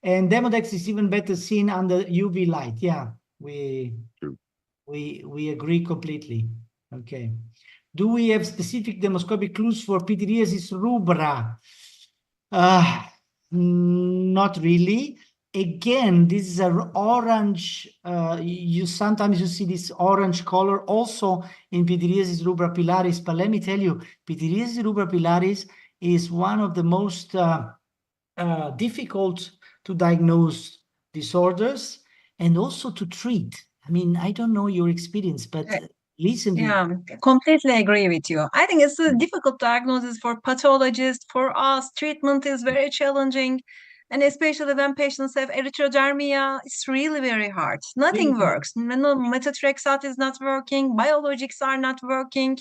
Speaker 3: And Demodex is even better seen under UV light. Yeah, we agree completely. Okay. Do we have specific dermoscopic clues for pityriasis rubra? Not really. Again, this is an orange. Sometimes you see this orange color also in pityriasis rubra pilaris. But let me tell you, pityriasis rubra pilaris is one of the most difficult to diagnose disorders and also to treat. I mean, I don't know your experience, but recently.
Speaker 6: Yeah, completely agree with you. I think it's a difficult diagnosis for pathologists. For us, treatment is very challenging. And especially when patients have erythrodermia, it's really very hard. Nothing
Speaker 3: Really?
Speaker 6: works. No, methotrexate is not working. Biologics are not working.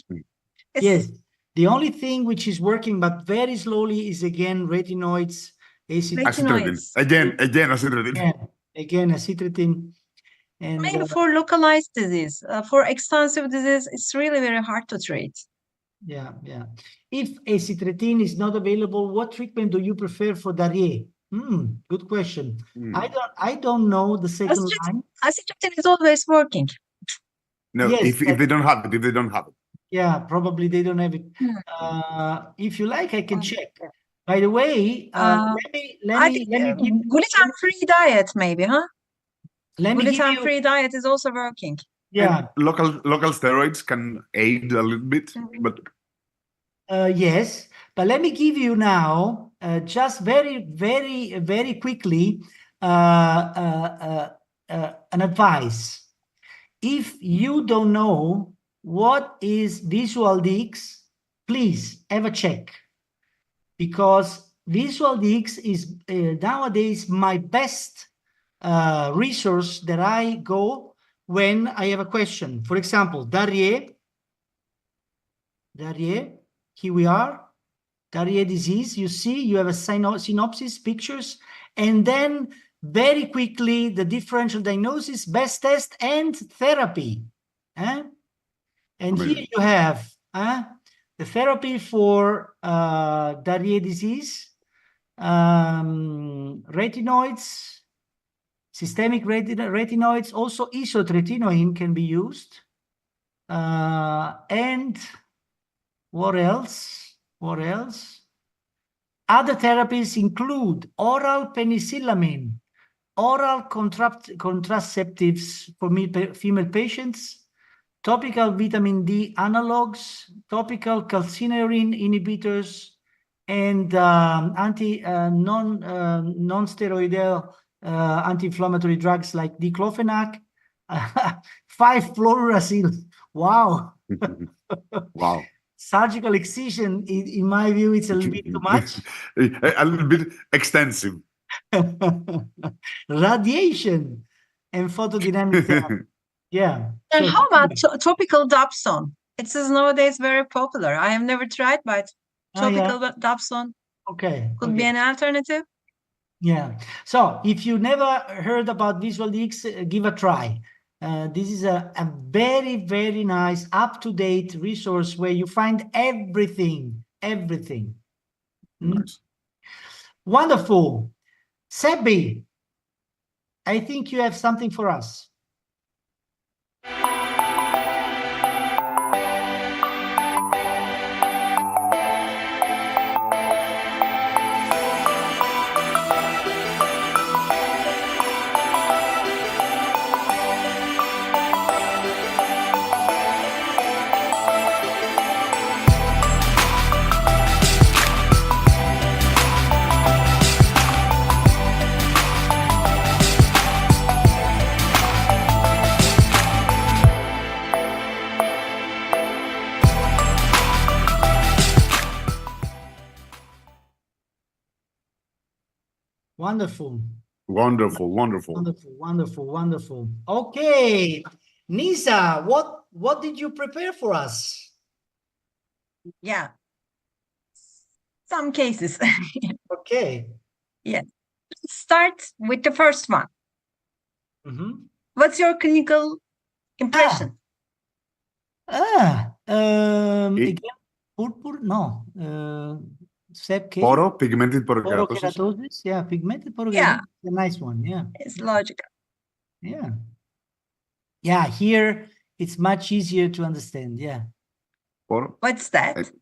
Speaker 6: It's,
Speaker 3: Yes. The only thing which is working, but very slowly, is again retinoids, acid.
Speaker 5: Acitretin. Again, acitretin.
Speaker 3: Yeah, again, acitretin. And
Speaker 6: Maybe for localized disease, for extensive disease, it's really very hard to treat.
Speaker 3: yeah. If acitretin is not available, what treatment do you prefer for diarrhea? Good question. I don't know the second line.
Speaker 6: Acitretin is always working.
Speaker 5: No,
Speaker 3: Yes,
Speaker 5: if they don't have it,
Speaker 3: yeah, probably they don't have it. If you like, I can check. By the way, let me
Speaker 6: gluten-free diet, maybe, huh?
Speaker 3: give you,
Speaker 6: Gluten-free diet is also working.
Speaker 3: yeah.
Speaker 5: And local steroids can aid a little bit, but
Speaker 3: Yes, but let me give you now, just very quickly, an advice. If you don't know what is Visual Dx, please have a check, because Visual Dx is nowadays my best resource that I go when I have a question. For example, diarrhea, here we are. Diarrhea disease, you see, you have a synopsis, pictures, and then very quickly the differential diagnosis, best test, and therapy. And
Speaker 5: amazing.
Speaker 3: here you have the therapy for diarrhea disease, retinoids, systemic retinoids, also isotretinoin can be used. And what else? Other therapies include oral penicillamine, oral contraceptives for female patients, topical vitamin D analogs, topical calcineurin inhibitors, and non-steroidal anti-inflammatory drugs like diclofenac, 5-fluorouracil. Wow.
Speaker 5: Wow.
Speaker 3: Surgical excision, in my view, it's a little bit too much.
Speaker 5: A little bit extensive.
Speaker 3: Radiation and photodynamic therapy. Yeah.
Speaker 6: And
Speaker 3: So
Speaker 6: how about topical Dapsone? It is nowadays very popular. I have never tried, but topical Dapsone could be an alternative.
Speaker 3: Yeah. So if you never heard about Visual Dx, give a try. This is a very nice, up-to-date resource where you find everything.
Speaker 5: Nice.
Speaker 3: Wonderful. Sebi, I think you have something for us. Wonderful. Wonderful. Okay, Nisa, what did you prepare for us?
Speaker 6: Yeah, some cases.
Speaker 3: Okay.
Speaker 6: Yeah. Let's start with the first one. What's your clinical impression?
Speaker 3: Again, purpur? No. Seb,
Speaker 5: Pigmented porokeratosis.
Speaker 3: porokeratosis. Yeah, pigmented porokeratosis. A nice one. Yeah.
Speaker 6: It's logical.
Speaker 3: Yeah. Yeah, here it's much easier to understand. Yeah.
Speaker 6: What's that?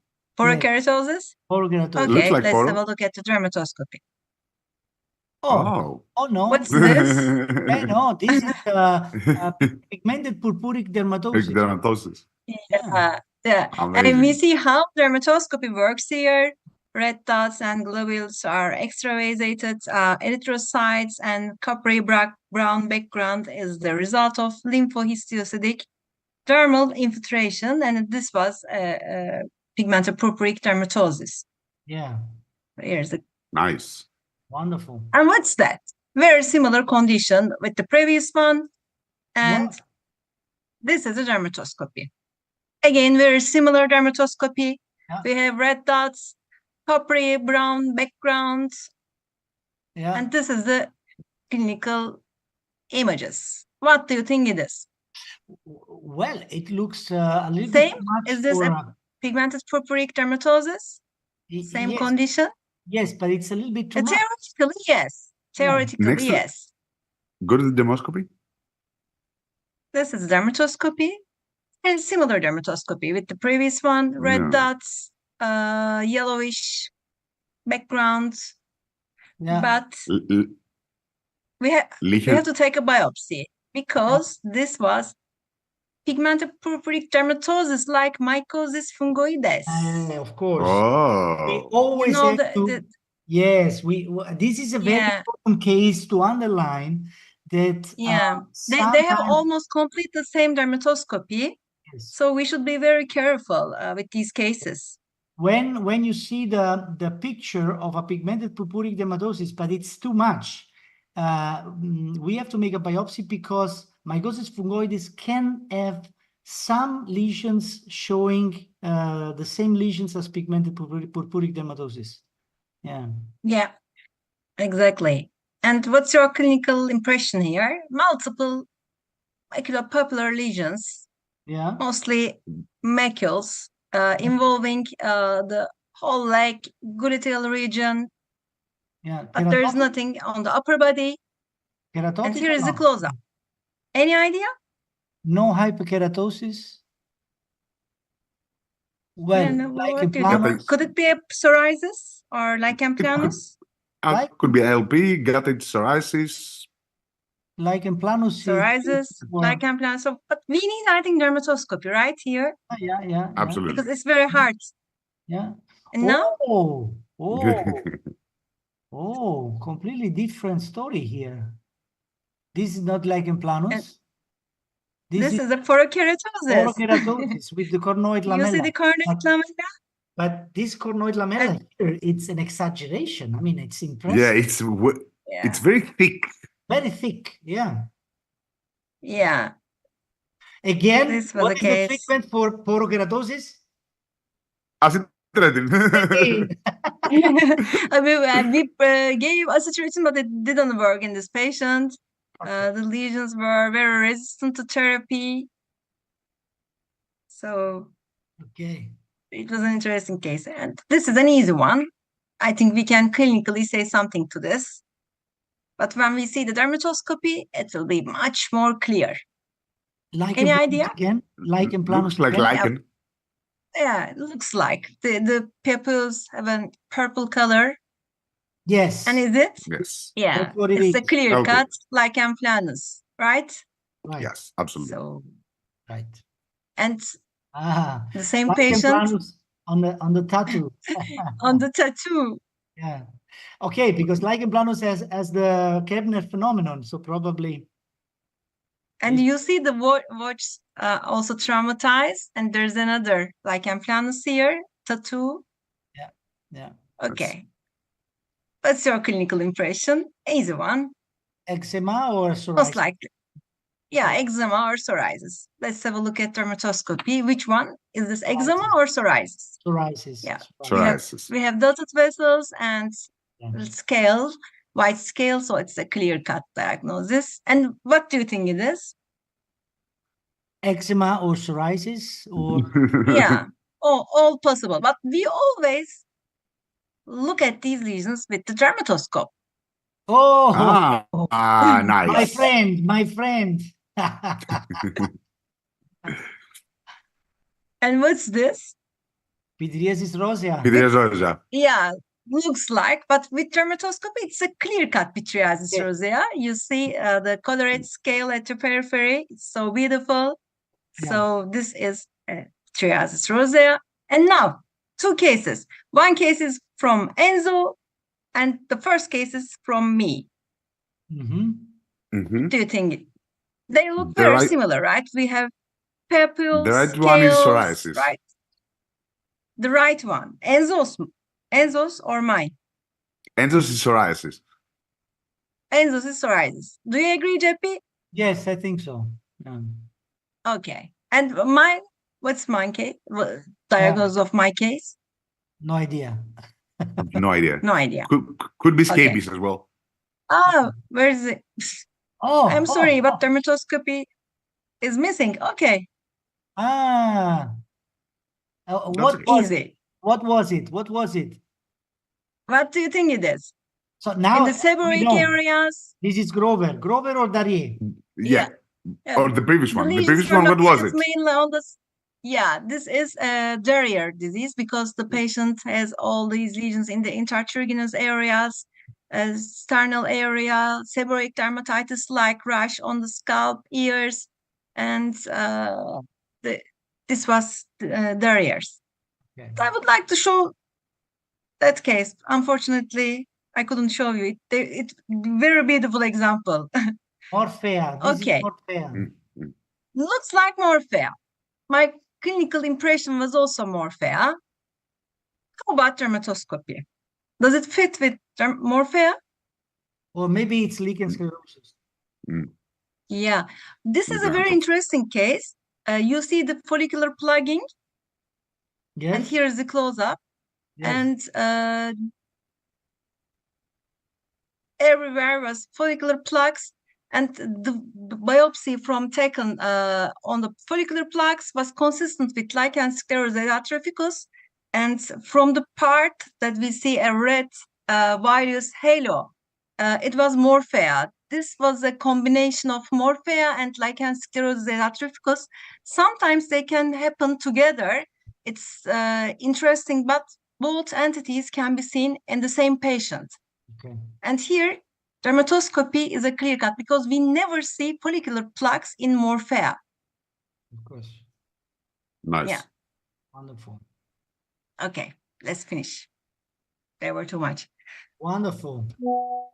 Speaker 6: Porokeratosis?
Speaker 3: Porokeratosis.
Speaker 6: Okay, like let's have a look at the dermoscopy.
Speaker 3: Oh no.
Speaker 6: What's this?
Speaker 3: No, this is pigmented purpuric dermatosis.
Speaker 6: Yeah. And we see how dermatoscopy works here. Red dots and globules are extravasated. Erythrocytes and coppery brown background is the result of lymphohistiocytic dermal infiltration, and this was pigmented purpuric dermatosis.
Speaker 3: Yeah.
Speaker 6: Here's the
Speaker 5: nice.
Speaker 3: Wonderful.
Speaker 6: And what's that? Very similar condition with the previous one. And this is a dermatoscopy. Again, very similar dermatoscopy.
Speaker 3: Yeah.
Speaker 6: We have red dots, coppery brown background.
Speaker 3: Yeah.
Speaker 6: And this is the clinical images. What do you think it is?
Speaker 3: Well, it looks a little
Speaker 6: Same?
Speaker 3: bit much
Speaker 6: Is this
Speaker 3: for
Speaker 6: a pigmented purpuric dermatosis? Same
Speaker 3: yes,
Speaker 6: condition?
Speaker 3: yes, but it's a little bit too much.
Speaker 6: Theoretically, yes. Theoretically,
Speaker 5: Next to-
Speaker 6: yes.
Speaker 5: Go to the dermoscopy.
Speaker 6: This is dermatoscopy and similar dermatoscopy with the previous one. Red
Speaker 5: Yeah.
Speaker 6: dots, yellowish background.
Speaker 3: Yeah.
Speaker 6: But
Speaker 5: L- l-
Speaker 6: we have
Speaker 5: lesion.
Speaker 6: to take a biopsy because this was pigmented purpuric dermatosis like mycosis fungoides.
Speaker 3: Of course. We
Speaker 5: Oh.
Speaker 3: always
Speaker 6: know
Speaker 3: have to. Yes, this is a very
Speaker 6: Yeah.
Speaker 3: important case to underline that.
Speaker 6: Yeah, they have
Speaker 3: sometimes-
Speaker 6: almost complete the same dermatoscopy,
Speaker 3: Yes.
Speaker 6: so we should be very careful with these cases.
Speaker 3: When you see the picture of a pigmented purpuric dermatosis, but it's too much, we have to make a biopsy because mycosis fungoides can have some lesions showing the same lesions as pigmented purpuric dermatosis. Yeah.
Speaker 6: Yeah, exactly. And what's your clinical impression here? Multiple maculopapular lesions,
Speaker 3: Yeah.
Speaker 6: mostly macules, involving the whole leg, gluteal region,
Speaker 3: Yeah.
Speaker 6: but there is
Speaker 3: Keratotic?
Speaker 6: nothing on the upper body.
Speaker 3: Keratotic
Speaker 6: And here
Speaker 3: or
Speaker 6: is the
Speaker 3: no?
Speaker 6: close-up. Any idea?
Speaker 3: No hyperkeratosis. Well,
Speaker 6: No,
Speaker 3: like
Speaker 6: what
Speaker 3: in
Speaker 6: do you think?
Speaker 3: planus,
Speaker 6: Could it be a psoriasis or lichen planus?
Speaker 5: Could be ALP, gutted psoriasis.
Speaker 3: like in planus.
Speaker 6: Psoriasis, lichen planus. So, but we need, I think, dermatoscopy right here
Speaker 3: Yeah.
Speaker 5: Absolutely.
Speaker 6: because it's very hard.
Speaker 3: Yeah.
Speaker 6: And now,
Speaker 3: Oh, completely different story here. This is not like in planus.
Speaker 6: this is a porokeratosis.
Speaker 3: Porokeratosis with the cornoid lamella.
Speaker 6: You see the cornoid lamella?
Speaker 3: But this cornoid lamella here, it's an exaggeration. I mean, it's impressive.
Speaker 5: Yeah, it's very thick.
Speaker 3: Very thick. Yeah.
Speaker 6: Yeah.
Speaker 3: Again,
Speaker 6: This was
Speaker 3: what
Speaker 6: a
Speaker 3: is
Speaker 6: case.
Speaker 3: the treatment for porokeratosis?
Speaker 5: Acitretin.
Speaker 6: We gave acitretin, but it didn't work in this patient. The lesions were very resistant to therapy. So it was an interesting case. And this is an easy one. I think we can clinically say something to this. But when we see the dermatoscopy, it will be much more clear. Any idea?
Speaker 3: Again, lichen planus.
Speaker 5: Looks like lichen.
Speaker 6: Yeah, it looks like the pupils have a purple color.
Speaker 3: Yes.
Speaker 6: And is it?
Speaker 5: Yes.
Speaker 6: Yeah,
Speaker 3: That's what it
Speaker 6: it's
Speaker 3: is.
Speaker 6: a clear
Speaker 5: Okay.
Speaker 6: cut lichen planus, right?
Speaker 3: Right.
Speaker 5: Yes, absolutely.
Speaker 6: So,
Speaker 3: Right.
Speaker 6: and the same
Speaker 3: lichen
Speaker 6: patient
Speaker 3: planus on the tattoo.
Speaker 6: on the tattoo.
Speaker 3: Yeah. Okay, because lichen planus has the Kebner phenomenon, so probably.
Speaker 6: And you see the watch also traumatized, and there's another lichen planus here, tattoo.
Speaker 3: Yeah.
Speaker 6: Okay. What's your clinical impression? Easy one.
Speaker 3: Eczema or
Speaker 6: Most
Speaker 3: psoriasis?
Speaker 6: likely. Yeah, eczema or psoriasis. Let's have a look at dermatoscopy. Which one? Is this eczema or psoriasis?
Speaker 3: Psoriasis.
Speaker 6: Yeah.
Speaker 5: Psoriasis.
Speaker 6: We have dotted vessels and scale, white scale, so it's a clear-cut diagnosis. And what do you think it is?
Speaker 3: Eczema or psoriasis or
Speaker 6: Yeah, all possible. But we always look at these lesions with the dermatoscope.
Speaker 5: Nice.
Speaker 3: My friend.
Speaker 6: And what's this?
Speaker 3: Pityriasis rosea.
Speaker 5: Pityriasis.
Speaker 6: Yeah, looks like, but with dermatoscopy, it's a clear-cut pityriasis rosea. You see the colored scale at the periphery. It's so beautiful.
Speaker 3: Yeah.
Speaker 6: So this is pityriasis rosea. And now, two cases. One case is from Enzo, and the first case is from me.
Speaker 5: Mm-hmm.
Speaker 6: Do you think they look very similar, right? We have papules,
Speaker 5: the right
Speaker 6: scales,
Speaker 5: one is psoriasis.
Speaker 6: right? The right one, Enzo's or mine?
Speaker 5: Enzo's is psoriasis.
Speaker 6: Enzo's is psoriasis. Do you agree, Jeppy?
Speaker 3: Yes, I think so. Yeah.
Speaker 6: Okay. And mine, what's my case? Diagnosis of my case?
Speaker 3: No idea.
Speaker 5: No idea.
Speaker 6: No idea.
Speaker 5: Could be
Speaker 6: Okay.
Speaker 5: scabies as well.
Speaker 6: Oh, where is it?
Speaker 3: Oh,
Speaker 6: I'm sorry, but dermatoscopy is missing. Okay.
Speaker 3: Ah.
Speaker 5: That's okay.
Speaker 6: Easy.
Speaker 3: What was it? What was it?
Speaker 6: What do you think it is?
Speaker 3: So now
Speaker 6: In the
Speaker 3: we
Speaker 6: seborrheic
Speaker 3: know.
Speaker 6: areas?
Speaker 3: This is Grover or Darrier?
Speaker 5: Yeah.
Speaker 6: Yeah.
Speaker 5: Or the previous
Speaker 6: The
Speaker 5: one. The
Speaker 6: lesions
Speaker 5: previous
Speaker 6: were
Speaker 5: one, what was
Speaker 6: located
Speaker 5: it?
Speaker 6: mainly on the. Yeah, this is a Derrier disease because the patient has all these lesions in the intertriginous areas, sternal area, seborrheic dermatitis like rash on the scalp, ears, and this was Derrier's.
Speaker 3: Okay.
Speaker 6: I would like to show that case. Unfortunately, I couldn't show you it. It's very beautiful example.
Speaker 3: Morphea. This is
Speaker 6: Okay.
Speaker 3: Morphea.
Speaker 6: Looks like Morphea. My clinical impression was also Morphea. How about dermatoscopy? Does it fit with Morphea?
Speaker 3: Or maybe it's lichen sclerosis.
Speaker 6: Yeah, this is a
Speaker 5: Okay.
Speaker 6: very interesting case. You see the follicular plugging,
Speaker 3: Yes.
Speaker 6: and here is the close-up,
Speaker 3: Yes.
Speaker 6: and everywhere was follicular plugs, and the biopsy from taken on the follicular plugs was consistent with lichen sclerosis atropicus, and from the part that we see a red virus halo, it was Morphea. This was a combination of Morphea and lichen sclerosis atropicus. Sometimes they can happen together. It's interesting, but both entities can be seen in the same patient.
Speaker 3: Okay.
Speaker 6: And here, dermatoscopy is a clear cut because we never see follicular plaques in Morphea.
Speaker 3: Of course.
Speaker 5: Nice.
Speaker 6: Yeah.
Speaker 3: Wonderful.
Speaker 6: Okay, let's finish. There were too much.
Speaker 3: Wonderful.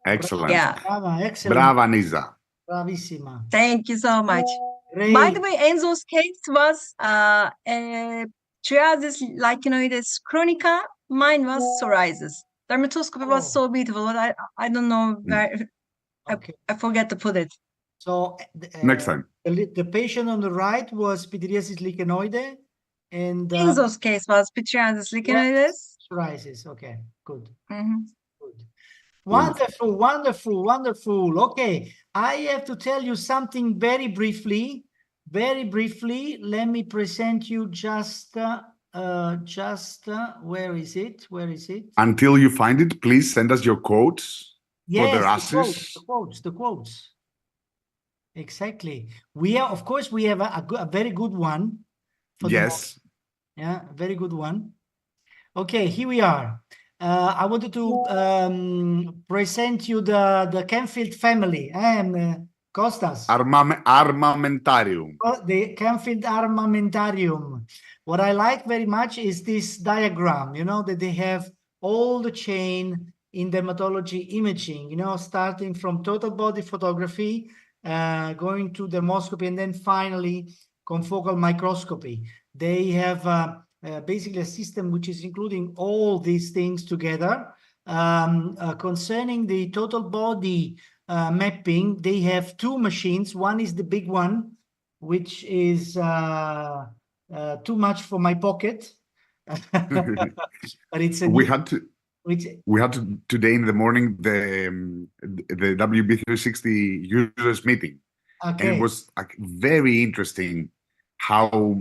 Speaker 5: Excellent.
Speaker 6: Yeah.
Speaker 3: Brava, excellent.
Speaker 5: Brava, Nisa.
Speaker 3: Bravissima.
Speaker 6: Thank you so much.
Speaker 3: Great.
Speaker 6: By the way, Enzo's case was psoriasis lichenoides chronica. Mine was psoriasis. Dermatoscopy was so beautiful, but I don't know where.
Speaker 3: Okay.
Speaker 6: I forget to put it.
Speaker 3: So
Speaker 5: Next time.
Speaker 3: the patient on the right was pityriasis lichenoide, and
Speaker 6: Enzo's case was psoriasis lichenoides.
Speaker 3: psoriasis. Okay, good.
Speaker 6: Mhm.
Speaker 3: Good. Wonderful, wonderful, wonderful. Okay, I have to tell you something very briefly. Very briefly, let me present you just where is it? Where is it?
Speaker 5: Until you find it, please send us your quotes for the
Speaker 3: Yes,
Speaker 5: rashes.
Speaker 3: the quotes. Exactly. We are, of course, we have a very good one. For
Speaker 5: Yes.
Speaker 3: yeah, very good one. Okay, here we are. I wanted to present you the Canfield family and Costas.
Speaker 5: Armamentarium.
Speaker 3: The Canfield Armamentarium. What I like very much is this diagram, you know, that they have all the chain in dermatology imaging, you know, starting from total body photography, going to dermoscopy, and then finally confocal microscopy. They have basically a system which is including all these things together. Concerning the total body mapping, they have two machines. One is the big one, which is too much for my pocket. But it's a
Speaker 5: we had to today in the morning the WB360 users meeting.
Speaker 3: Okay.
Speaker 5: And it was like very interesting how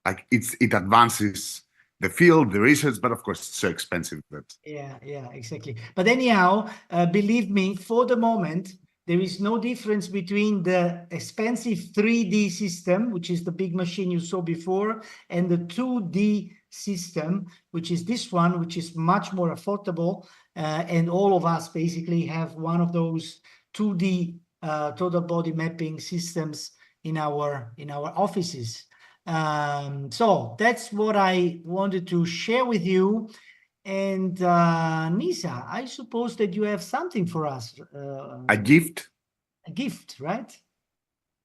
Speaker 5: like it advances the field, the research, but of course it's so expensive that
Speaker 3: Yeah, exactly. But anyhow, believe me, for the moment, there is no difference between the expensive 3D system, which is the big machine you saw before, and the 2D system, which is this one, which is much more affordable. And all of us basically have one of those 2D total body mapping systems in our offices. So that's what I wanted to share with you. And Nisa, I suppose that you have something for us.
Speaker 5: a gift.
Speaker 3: A gift, right?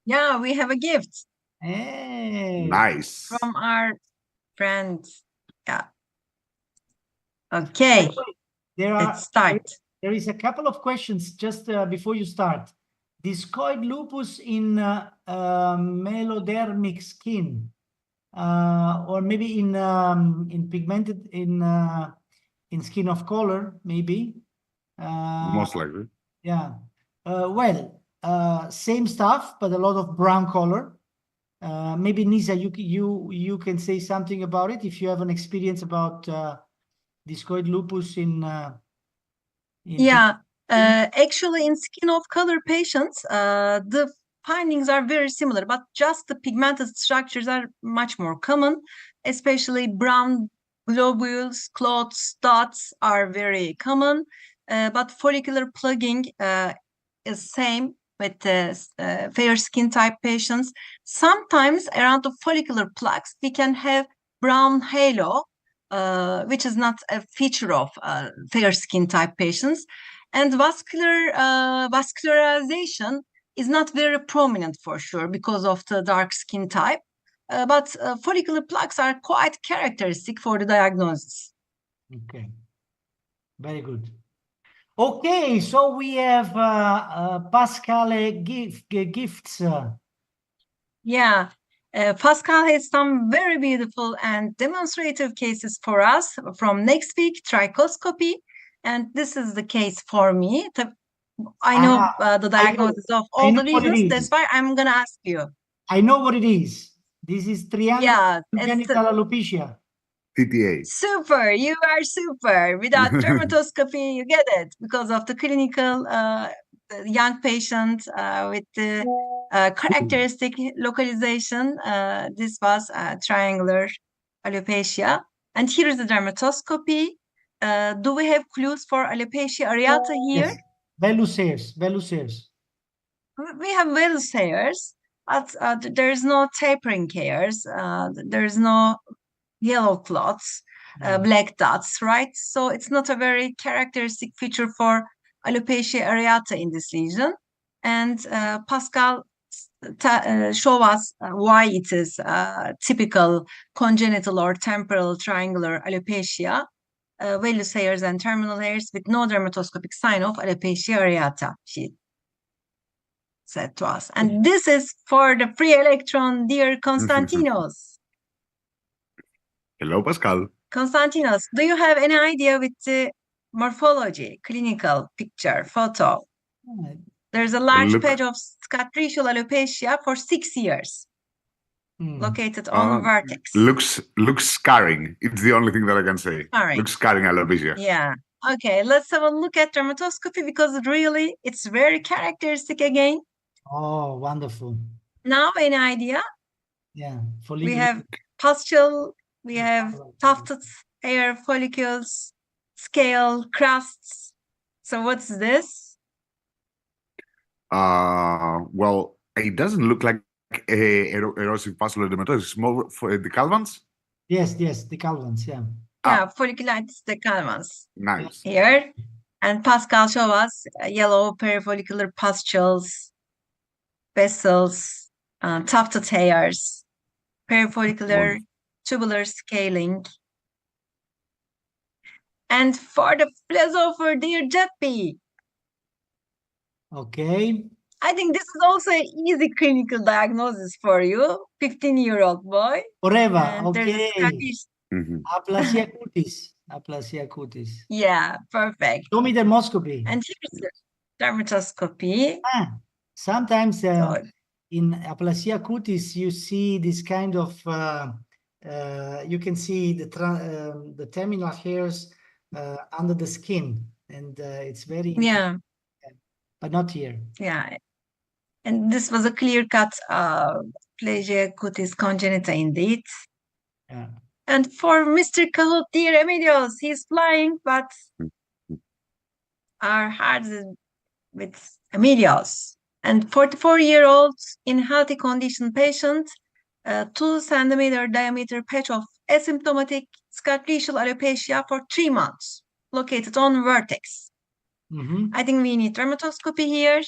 Speaker 6: Yeah, we have a gift.
Speaker 3: Hey.
Speaker 5: Nice.
Speaker 6: From our friends. Yeah. Okay.
Speaker 3: Let's start. There is a couple of questions just before you start. Discoid lupus in melodermic skin, or maybe in pigmented in skin of color, maybe.
Speaker 5: Most likely.
Speaker 3: Yeah. Same stuff, but a lot of brown color. Maybe Nisa, you can say something about it if you have an experience about discoid lupus in
Speaker 6: Yeah, actually, in skin of color patients, the findings are very similar, but just the pigmented structures are much more common, especially brown globules, clots, dots are very common, but follicular plugging is same with the fair skin type patients. Sometimes around the follicular plaques, we can have brown halo, which is not a feature of fair skin type patients. And vascularization is not very prominent for sure because of the dark skin type. But follicular plaques are quite characteristic for the diagnosis.
Speaker 3: Okay, very good. Okay, so we have Pascal gifts.
Speaker 6: Yeah, Pascal has some very beautiful and demonstrative cases for us from next week, trichoscopy. And this is the case for me. I know the diagnosis of all the reasons. That's why I'm going to ask you.
Speaker 3: I know what it is. This is triangular genital alopecia.
Speaker 5: TTA.
Speaker 6: Super, you are super. Without dermatoscopy, you get it because of the clinical young patient with the characteristic localization. This was triangular alopecia. And here is the dermatoscopy. Do we have clues for alopecia areata here?
Speaker 3: Yes, vellus hairs.
Speaker 6: We have vellus hairs, but there is no tapering hairs. There is no yellow clots, black dots, right? So it's not a very characteristic feature for alopecia areata in this lesion. And Pascal show us why it is typical congenital or temporal triangular alopecia, vellus hairs and terminal hairs with no dermatoscopic sign of alopecia areata, she said to us. And this is for the free electron, dear Konstantinos.
Speaker 5: Hello, Pascal.
Speaker 6: Konstantinos, do you have any idea with the morphology, clinical picture, photo? There's a large patch of cicatricial alopecia for 6 years, located on vertex.
Speaker 5: Looks scarring. It's the only thing that I can say.
Speaker 6: Scarring.
Speaker 5: Looks scarring alopecia.
Speaker 6: Yeah. Okay, let's have a look at dermatoscopy because really it's very characteristic again.
Speaker 3: Oh, wonderful.
Speaker 6: Now, any idea?
Speaker 3: Yeah.
Speaker 6: We have pustule, we have tufted hair follicles, scale, crusts. So what's this?
Speaker 5: Well, it doesn't look like erosive pustular dermatosis. It's more for the calvans.
Speaker 3: Yes, the calvans. Yeah.
Speaker 6: Yeah, folliculitis decalvans.
Speaker 5: Nice.
Speaker 6: Here, and Pascal show us yellow perifollicular pustules, vessels, tufted hairs, perifollicular tubular scaling. And for the philosopher, dear Jeppy.
Speaker 3: Okay.
Speaker 6: I think this is also an easy clinical diagnosis for you, 15-year-old boy.
Speaker 3: Forever.
Speaker 6: And
Speaker 3: okay. Aplasia cutis.
Speaker 6: Yeah, perfect.
Speaker 3: Show me dermoscopy.
Speaker 6: And here's the dermatoscopy.
Speaker 3: Sometimes in aplasia cutis, you see this kind of, you can see the terminal hairs under the skin, and it's very but not here.
Speaker 6: Yeah, and this was a clear-cut aplasia cutis congenita indeed.
Speaker 3: Yeah.
Speaker 6: And for Mr. Kahoot, dear Emilios, he's flying, but our hearts is with Emilios. And 44-year-old in healthy condition patient, 2 centimeter diameter patch of asymptomatic cicatricial alopecia for 3 months, located on vertex. I think we need dermatoscopy here.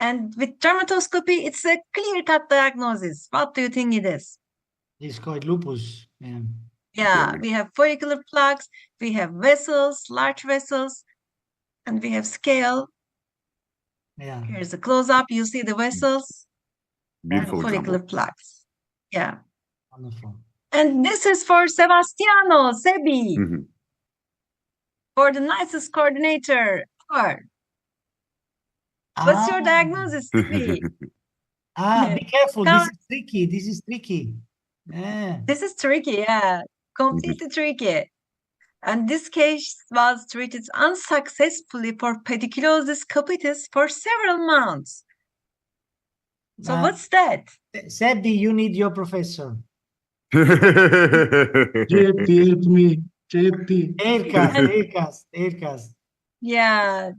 Speaker 6: And with dermatoscopy, it's a clear-cut diagnosis. What do you think it is?
Speaker 3: Discoid lupus.
Speaker 6: Yeah, we have follicular plaques, we have vessels, large vessels, And we have scale.
Speaker 3: Yeah.
Speaker 6: Here's a close-up. You see the vessels and
Speaker 5: Beautiful
Speaker 6: follicular
Speaker 5: example.
Speaker 6: plaques. Yeah.
Speaker 3: Wonderful.
Speaker 6: And this is for Sebastiano, Sebi,
Speaker 5: Mhm.
Speaker 6: for the nicest coordinator ever. What's your diagnosis, Sebi?
Speaker 3: Be careful.
Speaker 6: Come
Speaker 3: This is tricky. This is tricky. Yeah.
Speaker 6: This is tricky, yeah, completely tricky. And this case was treated unsuccessfully for pediculosis capitis for several months. So what's that?
Speaker 3: Sebi, you need your professor.
Speaker 1: JP, help me. JP.
Speaker 3: Aircast.
Speaker 6: Yeah,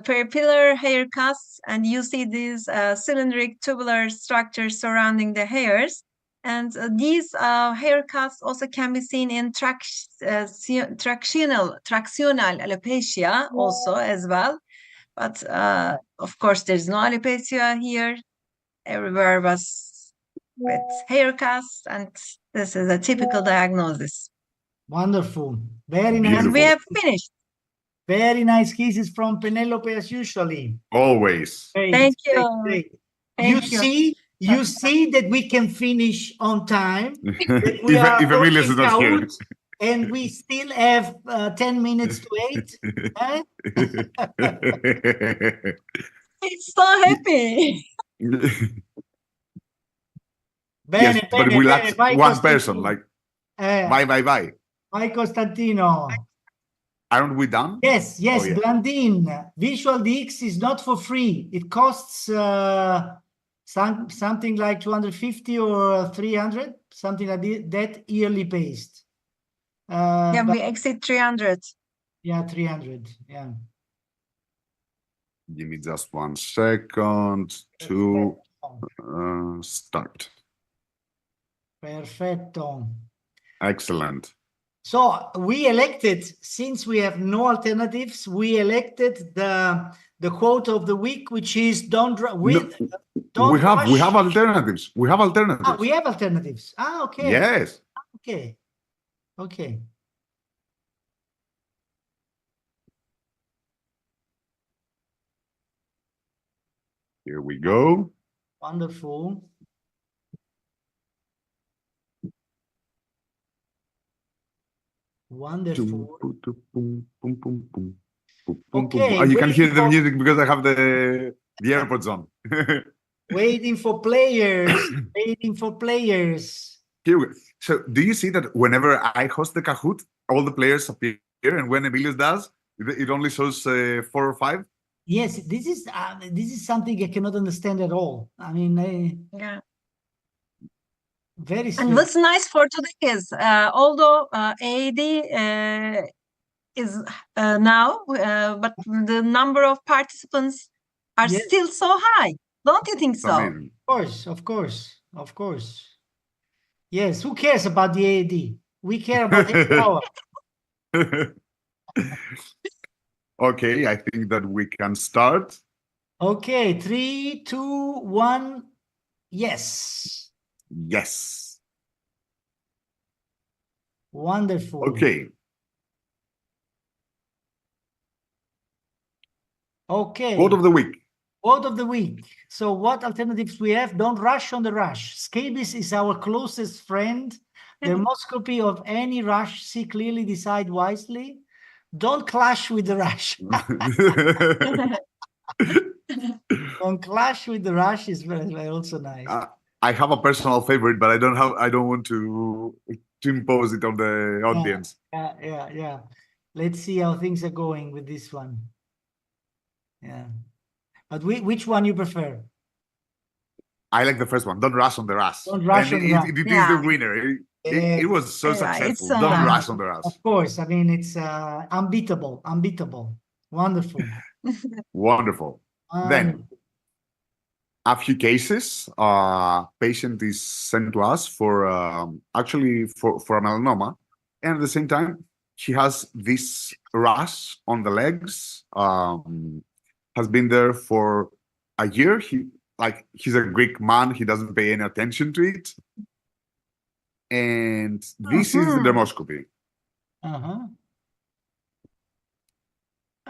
Speaker 6: peripheral hair casts, and you see these cylindric tubular structures surrounding the hairs. And these hair casts also can be seen in tractional alopecia also as well. But of course, there's no alopecia here. Everywhere was with hair casts, and this is a typical diagnosis.
Speaker 3: Wonderful. Very nice.
Speaker 6: And we have finished.
Speaker 3: Very nice kisses from Penelope as usually.
Speaker 5: Always.
Speaker 3: Great,
Speaker 6: Thank you.
Speaker 3: great.
Speaker 6: Thank you.
Speaker 3: You see that we can finish on time. That we
Speaker 5: If
Speaker 3: are
Speaker 5: Emilius is not here.
Speaker 3: out, and we still have 10 minutes to wait. Eh?
Speaker 6: It's so happy.
Speaker 5: Yes, but we lack one person. Like, bye.
Speaker 3: Bye, Costantino.
Speaker 5: Aren't we done?
Speaker 3: Yes,
Speaker 5: Oh, yeah.
Speaker 3: Blandine. Visual DX is not for free. It costs something like 250 or 300, something like that, yearly based.
Speaker 6: Yeah,
Speaker 3: but
Speaker 6: we exceed 300.
Speaker 3: yeah, 300. Yeah.
Speaker 5: Give me just 1 second to start.
Speaker 3: Perfetto.
Speaker 5: Excellent.
Speaker 3: So we elected, since we have no alternatives, we elected the quote of the week, which is don't
Speaker 5: We have alternatives. We have alternatives.
Speaker 3: we have alternatives. Okay.
Speaker 5: Yes.
Speaker 3: Okay.
Speaker 5: Here we go.
Speaker 3: Wonderful. Okay.
Speaker 5: Oh, you can hear the music because I have the AirPods on.
Speaker 3: Waiting for players.
Speaker 5: Here we go. So do you see that whenever I host the Kahoot, all the players appear, and when Emilius does, it only shows 4 or 5?
Speaker 3: Yes, this is something I cannot understand at all. I mean,
Speaker 6: Yeah.
Speaker 3: very strange.
Speaker 6: And what's nice for today is, although AAD is now, but the number of participants are still so high. Don't you think so?
Speaker 5: Amazing.
Speaker 3: Of course. Yes, who cares about the AAD? We care about the power.
Speaker 5: Okay, I think that we can start.
Speaker 3: Okay, 3, 2, 1. Yes.
Speaker 5: Yes.
Speaker 3: Wonderful.
Speaker 5: Okay. Quote of the week.
Speaker 3: Quote of the week. So what alternatives we have? Don't rush on the rash. Scabies is our closest friend. Dermoscopy of any rash. See clearly, decide wisely. Don't clash with the rash. Don't clash with the rash is very also nice.
Speaker 5: I have a personal favorite, but I don't want to impose it on the audience.
Speaker 3: Yeah. Let's see how things are going with this one. Yeah. But which one you prefer?
Speaker 5: I like the first one. Don't rush on the rash.
Speaker 3: Don't rush on the rash.
Speaker 5: It is the winner. It was so successful. Don't rush on the rash.
Speaker 3: Of course. I mean, it's unbeatable. Wonderful.
Speaker 5: Wonderful. Then, a few cases. Patient is sent to us for actually for a melanoma, and at the same time, she has this rash on the legs. Has been there for a year. He's a Greek man. He doesn't pay any attention to it. And this is the dermoscopy.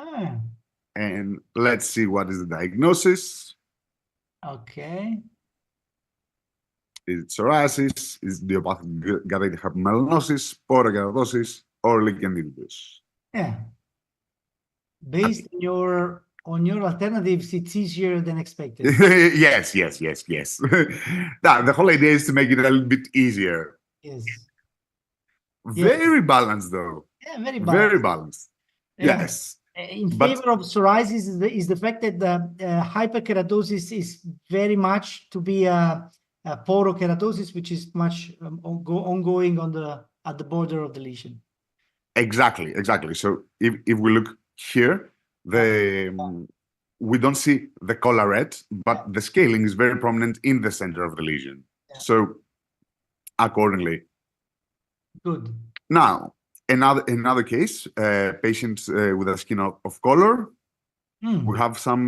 Speaker 3: Ah,
Speaker 5: And let's see what is the diagnosis.
Speaker 3: okay.
Speaker 5: Is it psoriasis? Is it idiopathic gallate hypomelanosis, porokeratosis, or lichen nidus?
Speaker 3: Yeah. Based on your alternatives, it's easier than expected.
Speaker 5: Yes. Now, the whole idea is to make it a little bit easier.
Speaker 3: Yes.
Speaker 5: Very balanced, though.
Speaker 3: Yeah, very
Speaker 5: Very
Speaker 3: balanced.
Speaker 5: balanced.
Speaker 3: Yeah.
Speaker 5: Yes.
Speaker 3: In
Speaker 5: But-
Speaker 3: favor of psoriasis is the fact that the hyperkeratosis is very much to be a porokeratosis, which is much ongoing at the border of the lesion.
Speaker 5: Exactly. So if we look here, we don't see the color red, but the scaling is very prominent in the center of the lesion.
Speaker 3: Yeah.
Speaker 5: So accordingly.
Speaker 3: Good.
Speaker 5: Now, another case, patients with a skin of color. We have some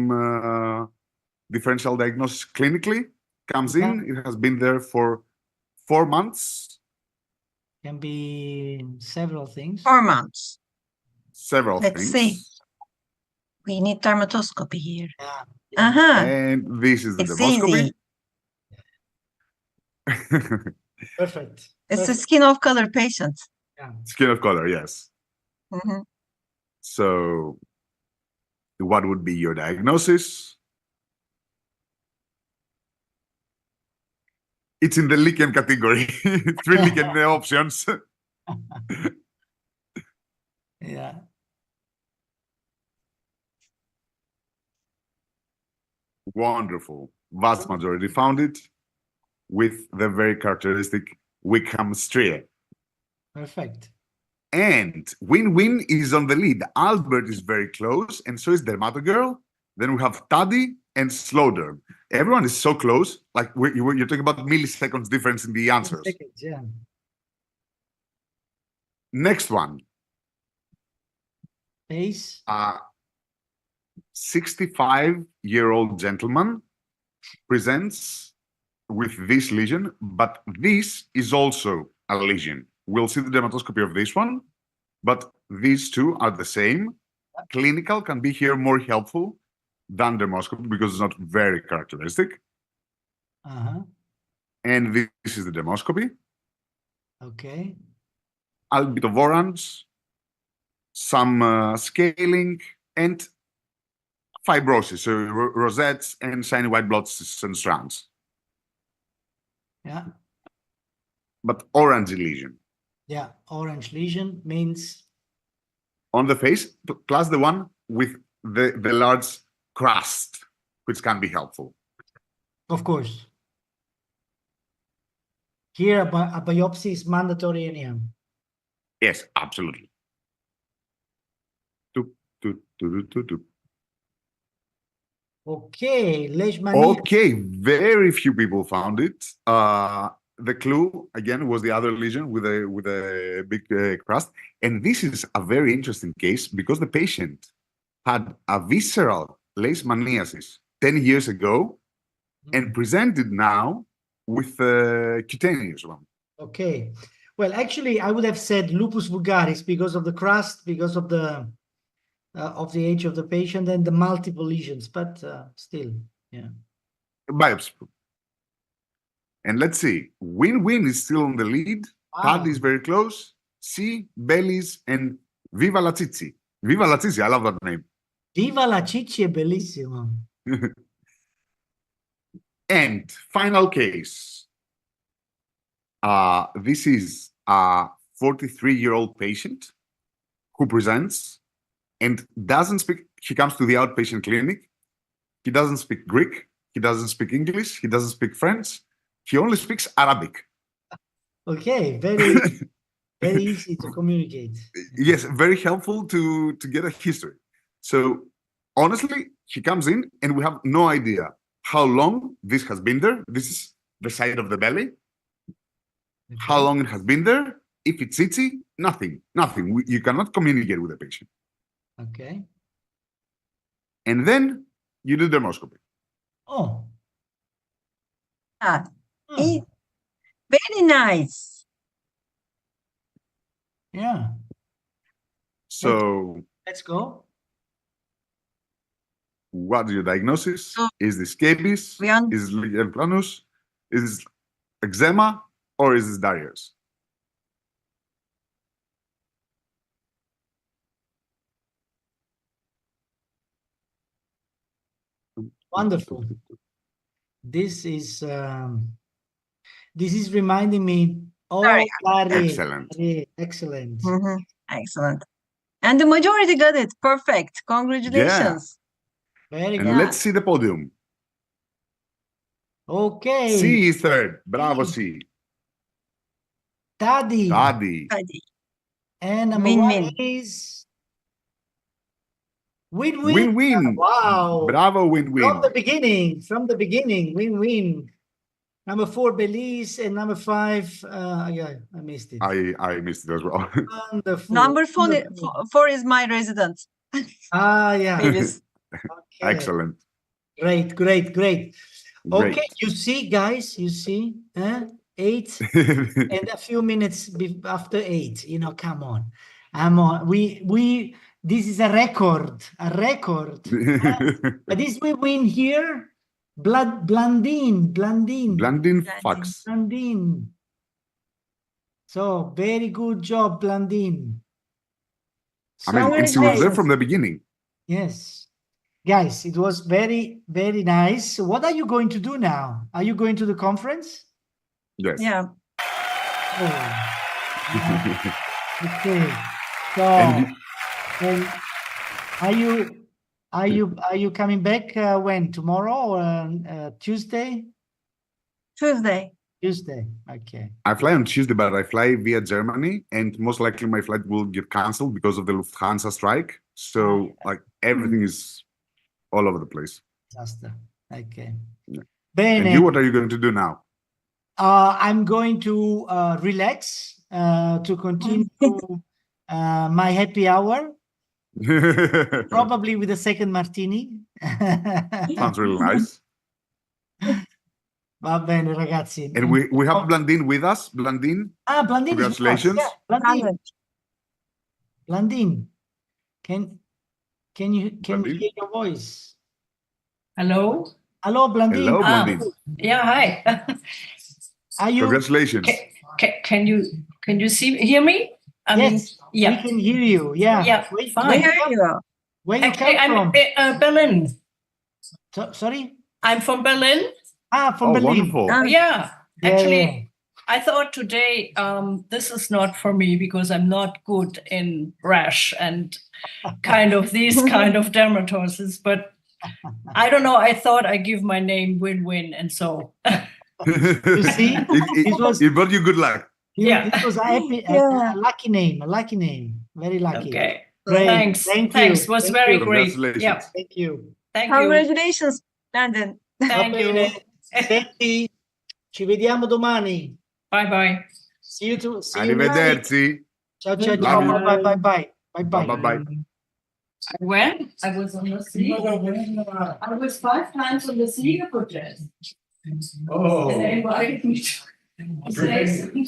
Speaker 5: differential diagnosis clinically. Comes in, it has been there for 4 months.
Speaker 3: Can be several things.
Speaker 6: 4 months.
Speaker 5: Several
Speaker 6: Let's
Speaker 5: things.
Speaker 6: see. We need dermatoscopy here.
Speaker 3: Yeah.
Speaker 5: And this is the
Speaker 6: It's
Speaker 5: dermoscopy.
Speaker 6: easy.
Speaker 3: Perfect.
Speaker 6: It's a skin of color patient.
Speaker 3: Yeah.
Speaker 5: Skin of color, yes.
Speaker 6: Mhm.
Speaker 5: So what would be your diagnosis? It's in the lichen category. 3 lichen options.
Speaker 3: Yeah.
Speaker 5: Wonderful. Vast majority found it with the very characteristic Wickham stria.
Speaker 3: Perfect.
Speaker 5: And Win-Win is on the lead. Albert is very close, and so is Dermatogirl. Then we have Taddy and Slowderm. Everyone is so close. Like you're talking about milliseconds difference in the answers.
Speaker 3: Seconds, yeah.
Speaker 5: Next one.
Speaker 3: Face.
Speaker 5: 65-year-old gentleman presents with this lesion, but this is also a lesion. We'll see the dermatoscopy of this one, but these two are the same. Clinical can be here more helpful than dermoscopy because it's not very characteristic. And this is the dermoscopy.
Speaker 3: Okay.
Speaker 5: A bit of orange, some scaling, and fibrosis, so rosettes and shiny white blots and strands.
Speaker 3: Yeah.
Speaker 5: But orange lesion.
Speaker 3: Yeah. Orange lesion means
Speaker 5: On the face, plus the one with the large crust, which can be helpful.
Speaker 3: of course. Here, a biopsy is mandatory anyhow.
Speaker 5: Yes, absolutely.
Speaker 3: Okay, leishmaniasis.
Speaker 5: Okay, very few people found it. The clue again was the other lesion with a big crust, and this is a very interesting case because the patient had a visceral leishmaniasis 10 years ago and presented now with a cutaneous one.
Speaker 3: Okay. Well, actually, I would have said lupus vulgaris because of the crust, because of the age of the patient and the multiple lesions, but still, yeah.
Speaker 5: Biopsy. And let's see, Win-Win is still on the lead.
Speaker 3: Wow.
Speaker 5: Paddy is very close. C, Bellis, and Viva la Cici. Viva la Cici, I love that name.
Speaker 3: Viva la Cicci è bellissimo.
Speaker 5: And final case. This is a 43-year-old patient who presents and doesn't speak. He comes to the outpatient clinic. He doesn't speak Greek. He doesn't speak English. He doesn't speak French. He only speaks Arabic.
Speaker 3: Okay, very, very easy to communicate.
Speaker 5: Yes, very helpful to get a history. So honestly, he comes in and we have no idea how long this has been there. This is the side of the belly.
Speaker 3: Okay.
Speaker 5: How long it has been there. If it's itchy, nothing. You cannot communicate with the patient.
Speaker 3: Okay.
Speaker 5: And then you do dermoscopy.
Speaker 3: Oh.
Speaker 6: Very nice.
Speaker 3: Yeah.
Speaker 5: So
Speaker 3: Let's go.
Speaker 5: What is your diagnosis?
Speaker 6: So,
Speaker 5: Is this scabies?
Speaker 6: Beyond
Speaker 5: Is it lichen planus? Is this eczema? Or is this Darius?
Speaker 3: Wonderful. This is reminding me. Oh, Gary,
Speaker 5: Excellent.
Speaker 3: excellent.
Speaker 6: excellent. And the majority got it. Perfect. Congratulations.
Speaker 3: Very
Speaker 5: And
Speaker 3: good.
Speaker 5: let's see the podium.
Speaker 3: Okay.
Speaker 5: C is third. Bravo, C.
Speaker 3: Tadi.
Speaker 5: Tadi.
Speaker 3: And number
Speaker 6: Win,
Speaker 3: one
Speaker 6: win.
Speaker 3: is win.
Speaker 5: Win-win.
Speaker 3: Wow.
Speaker 5: Bravo, win-win.
Speaker 3: From the beginning, win. Number 4, Belize, and number 5, yeah, I missed it.
Speaker 5: I missed it as well.
Speaker 3: Wonderful.
Speaker 6: Number
Speaker 3: Wonderful.
Speaker 6: 4 is my resident.
Speaker 3: Yeah.
Speaker 6: Belize.
Speaker 3: Okay.
Speaker 5: Excellent.
Speaker 3: Great.
Speaker 5: Great.
Speaker 3: Okay, you see, guys, 8 and a few minutes after 8, come on. This is a record. But this we win here. Blandine.
Speaker 5: Blandin Fox.
Speaker 3: Blandine. So very good job, Blandine.
Speaker 5: Amazing. And she was there from the beginning.
Speaker 3: Yes. Guys, it was very, very nice. What are you going to do now? Are you going to the conference?
Speaker 5: Yes.
Speaker 6: Yeah.
Speaker 3: Oh. Okay. So, and are you coming back when? Tomorrow or Tuesday?
Speaker 6: Tuesday.
Speaker 3: Tuesday. Okay.
Speaker 5: I fly on Tuesday, but I fly via Germany, and most likely my flight will get canceled because of the Lufthansa strike. So, like, everything is all over the place.
Speaker 3: Disaster. Okay.
Speaker 5: Yeah.
Speaker 3: Bene.
Speaker 5: And you, what are you going to do now?
Speaker 3: I'm going to relax to continue my happy hour, probably with a second martini.
Speaker 5: Sounds really nice.
Speaker 3: Va bene, ragazzi.
Speaker 5: And we have Blandine with us. Blandine.
Speaker 3: Blandine.
Speaker 5: Congratulations.
Speaker 3: Yeah, Blandine. Can you hear your voice?
Speaker 7: Hello.
Speaker 3: Hello, Blandine.
Speaker 5: Hello, Blandine.
Speaker 7: Yeah, hi.
Speaker 3: Are you?
Speaker 5: Congratulations.
Speaker 7: Can you hear me?
Speaker 3: Yes,
Speaker 7: yeah.
Speaker 3: we can hear you. Yeah.
Speaker 7: Yeah, fine.
Speaker 3: Where you
Speaker 7: Actually,
Speaker 3: come
Speaker 7: I'm Berlin.
Speaker 3: Sorry?
Speaker 7: I'm from Berlin.
Speaker 3: From Berlin.
Speaker 5: Wonderful.
Speaker 7: Yeah. Actually,
Speaker 3: Yeah.
Speaker 7: I thought today this is not for me because I'm not good in RASH and these kind of dermatosis, but I don't know. I thought I give my name win-win, and so.
Speaker 3: You see,
Speaker 5: it brought you good luck.
Speaker 7: Yeah.
Speaker 3: It was a lucky name, very lucky.
Speaker 7: Okay.
Speaker 3: Great.
Speaker 7: Thanks.
Speaker 3: Thank
Speaker 7: Thanks.
Speaker 3: you.
Speaker 7: Was
Speaker 3: Thank
Speaker 7: very
Speaker 3: you.
Speaker 7: great.
Speaker 5: Congratulations.
Speaker 7: Yeah.
Speaker 3: Thank you.
Speaker 7: Thank you.
Speaker 6: Congratulations, London.
Speaker 7: Thank you.
Speaker 3: Senti, ci vediamo domani.
Speaker 7: Bye bye.
Speaker 3: See you too. See you.
Speaker 5: Arrivederci.
Speaker 3: Ciao.
Speaker 5: Love you.
Speaker 3: Bye.
Speaker 5: Bye.
Speaker 7: When I was on the sea, I was 5 times on the sea protest.
Speaker 1: Oh.
Speaker 7: And they invited me to say something.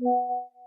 Speaker 6: Yeah.